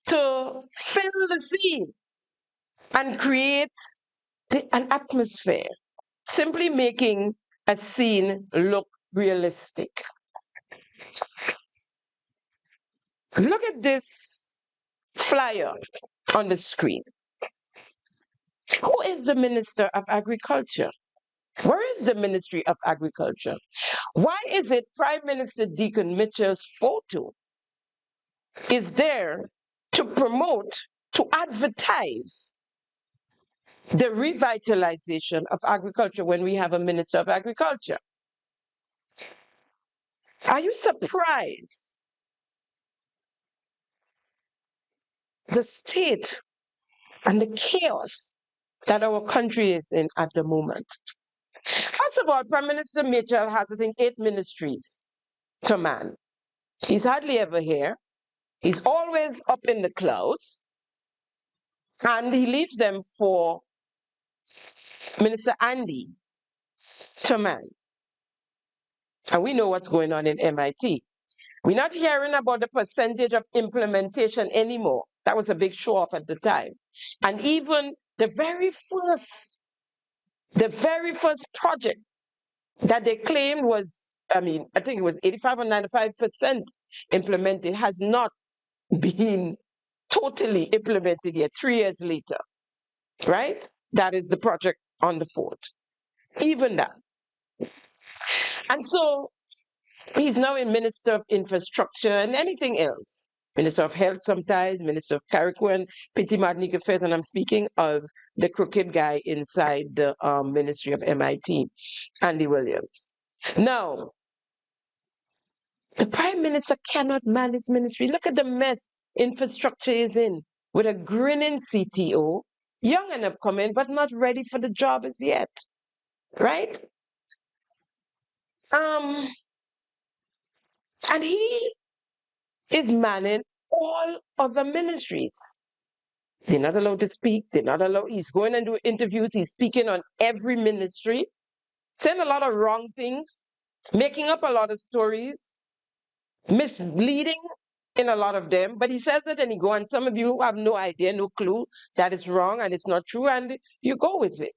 to fill the scene and create an atmosphere, simply making a scene look realistic. Look at this flyer on the screen. Who is the Minister of Agriculture? Where is the Ministry of Agriculture? Why is it Prime Minister Deacon Mitchell's photo is there to promote, to advertise the revitalization of agriculture when we have a Minister of Agriculture? Are you surprised? The state and the chaos that our country is in at the moment. First of all, Prime Minister Mitchell has, I think, 8 ministries to man. He's hardly ever here. He's always up in the clouds. And he leaves them for Minister Andy to man. And we know what's going on in MIT. We're not hearing about the percentage of implementation anymore. That was a big show up at the time. And even the very first project that they claimed was, I think it was 85 or 95% implemented, has not been totally implemented yet, 3 years later, right? That is the project on the fort. Even that. And so he's now a Minister of Infrastructure and anything else. Minister of Health sometimes, Minister of Carrickwen, Petit Martinique Affairs, and I'm speaking of the crooked guy inside the Ministry of MIT, Andy Williams. Now, the Prime Minister cannot man his ministry. Look at the mess infrastructure is in, with a grinning CTO, young and upcoming, but not ready for the job as yet, right? And he is manning all other ministries. They're not allowed to speak. They're not allowed. He's going and doing interviews. He's speaking on every ministry, saying a lot of wrong things, making up a lot of stories, misleading in a lot of them. But he says it and he goes, and some of you have no idea, no clue that it's wrong and it's not true, and you go with it.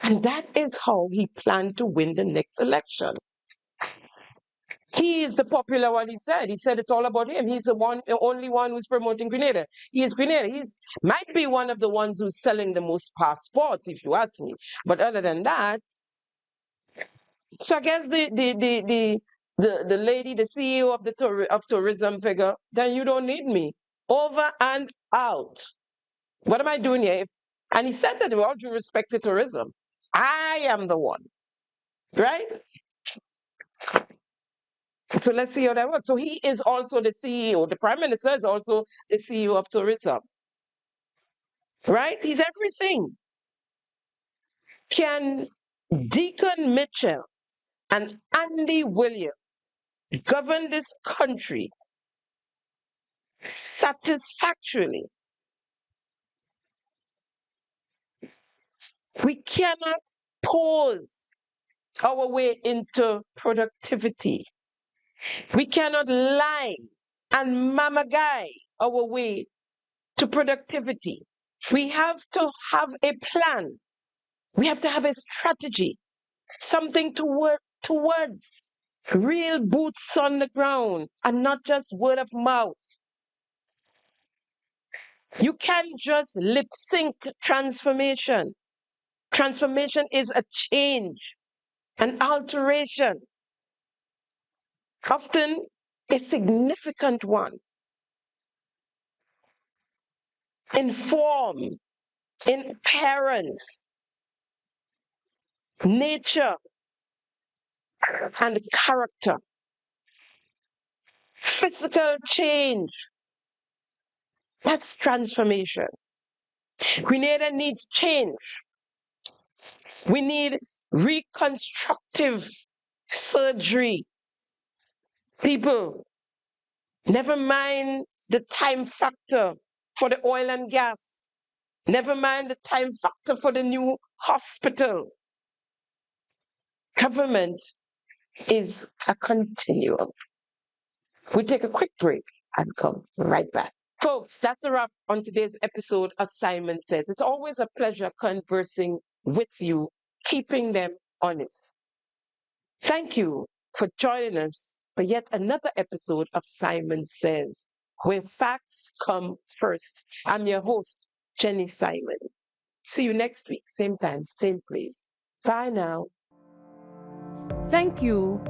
And that is how he planned to win the next election. He is the popular one, he said. He said it's all about him. He's the only one who's promoting Grenada. He is Grenada. He's might be one of the ones who's selling the most passports, if you ask me. But other than that, so I guess the lady, the CEO of tourism figure, then you don't need me. Over and out. What am I doing here? And he said that with all due respect to tourism, I am the one, right? So let's see how that works. So he is also the CEO. The Prime Minister is also the CEO of tourism, right? He's everything. Can Deacon Mitchell and Andy Williams govern this country satisfactorily? We cannot pose our way into productivity. We cannot lie and mamagai our way to productivity. We have to have a plan. We have to have a strategy, something to work towards. Real boots on the ground and not just word of mouth. You can't just lip sync transformation. Transformation is a change, an alteration, often a significant one, in form, in appearance, nature, and character. Physical change. That's transformation. Grenada needs change. We need reconstructive surgery. People, never mind the time factor for the oil and gas. Never mind the time factor for the new hospital. Government is a continuum. We take a quick break and come right back. Folks, that's a wrap on today's episode of Simon Says. It's always a pleasure conversing with you, keeping them honest. Thank you for joining us for yet another episode of Simon Says, where facts come first. I'm your host, Jenny Simon. See you next week, same time, same place. Bye now. Thank you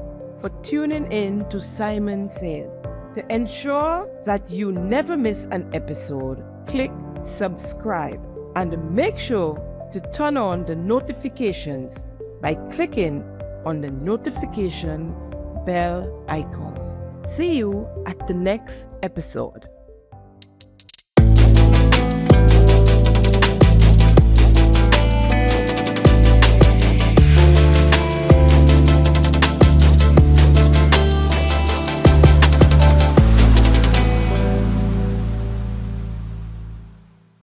for tuning in to Simon Says. To ensure that you never miss an episode, click subscribe and make sure to turn on the notifications by clicking on the notification bell icon. See you at the next episode.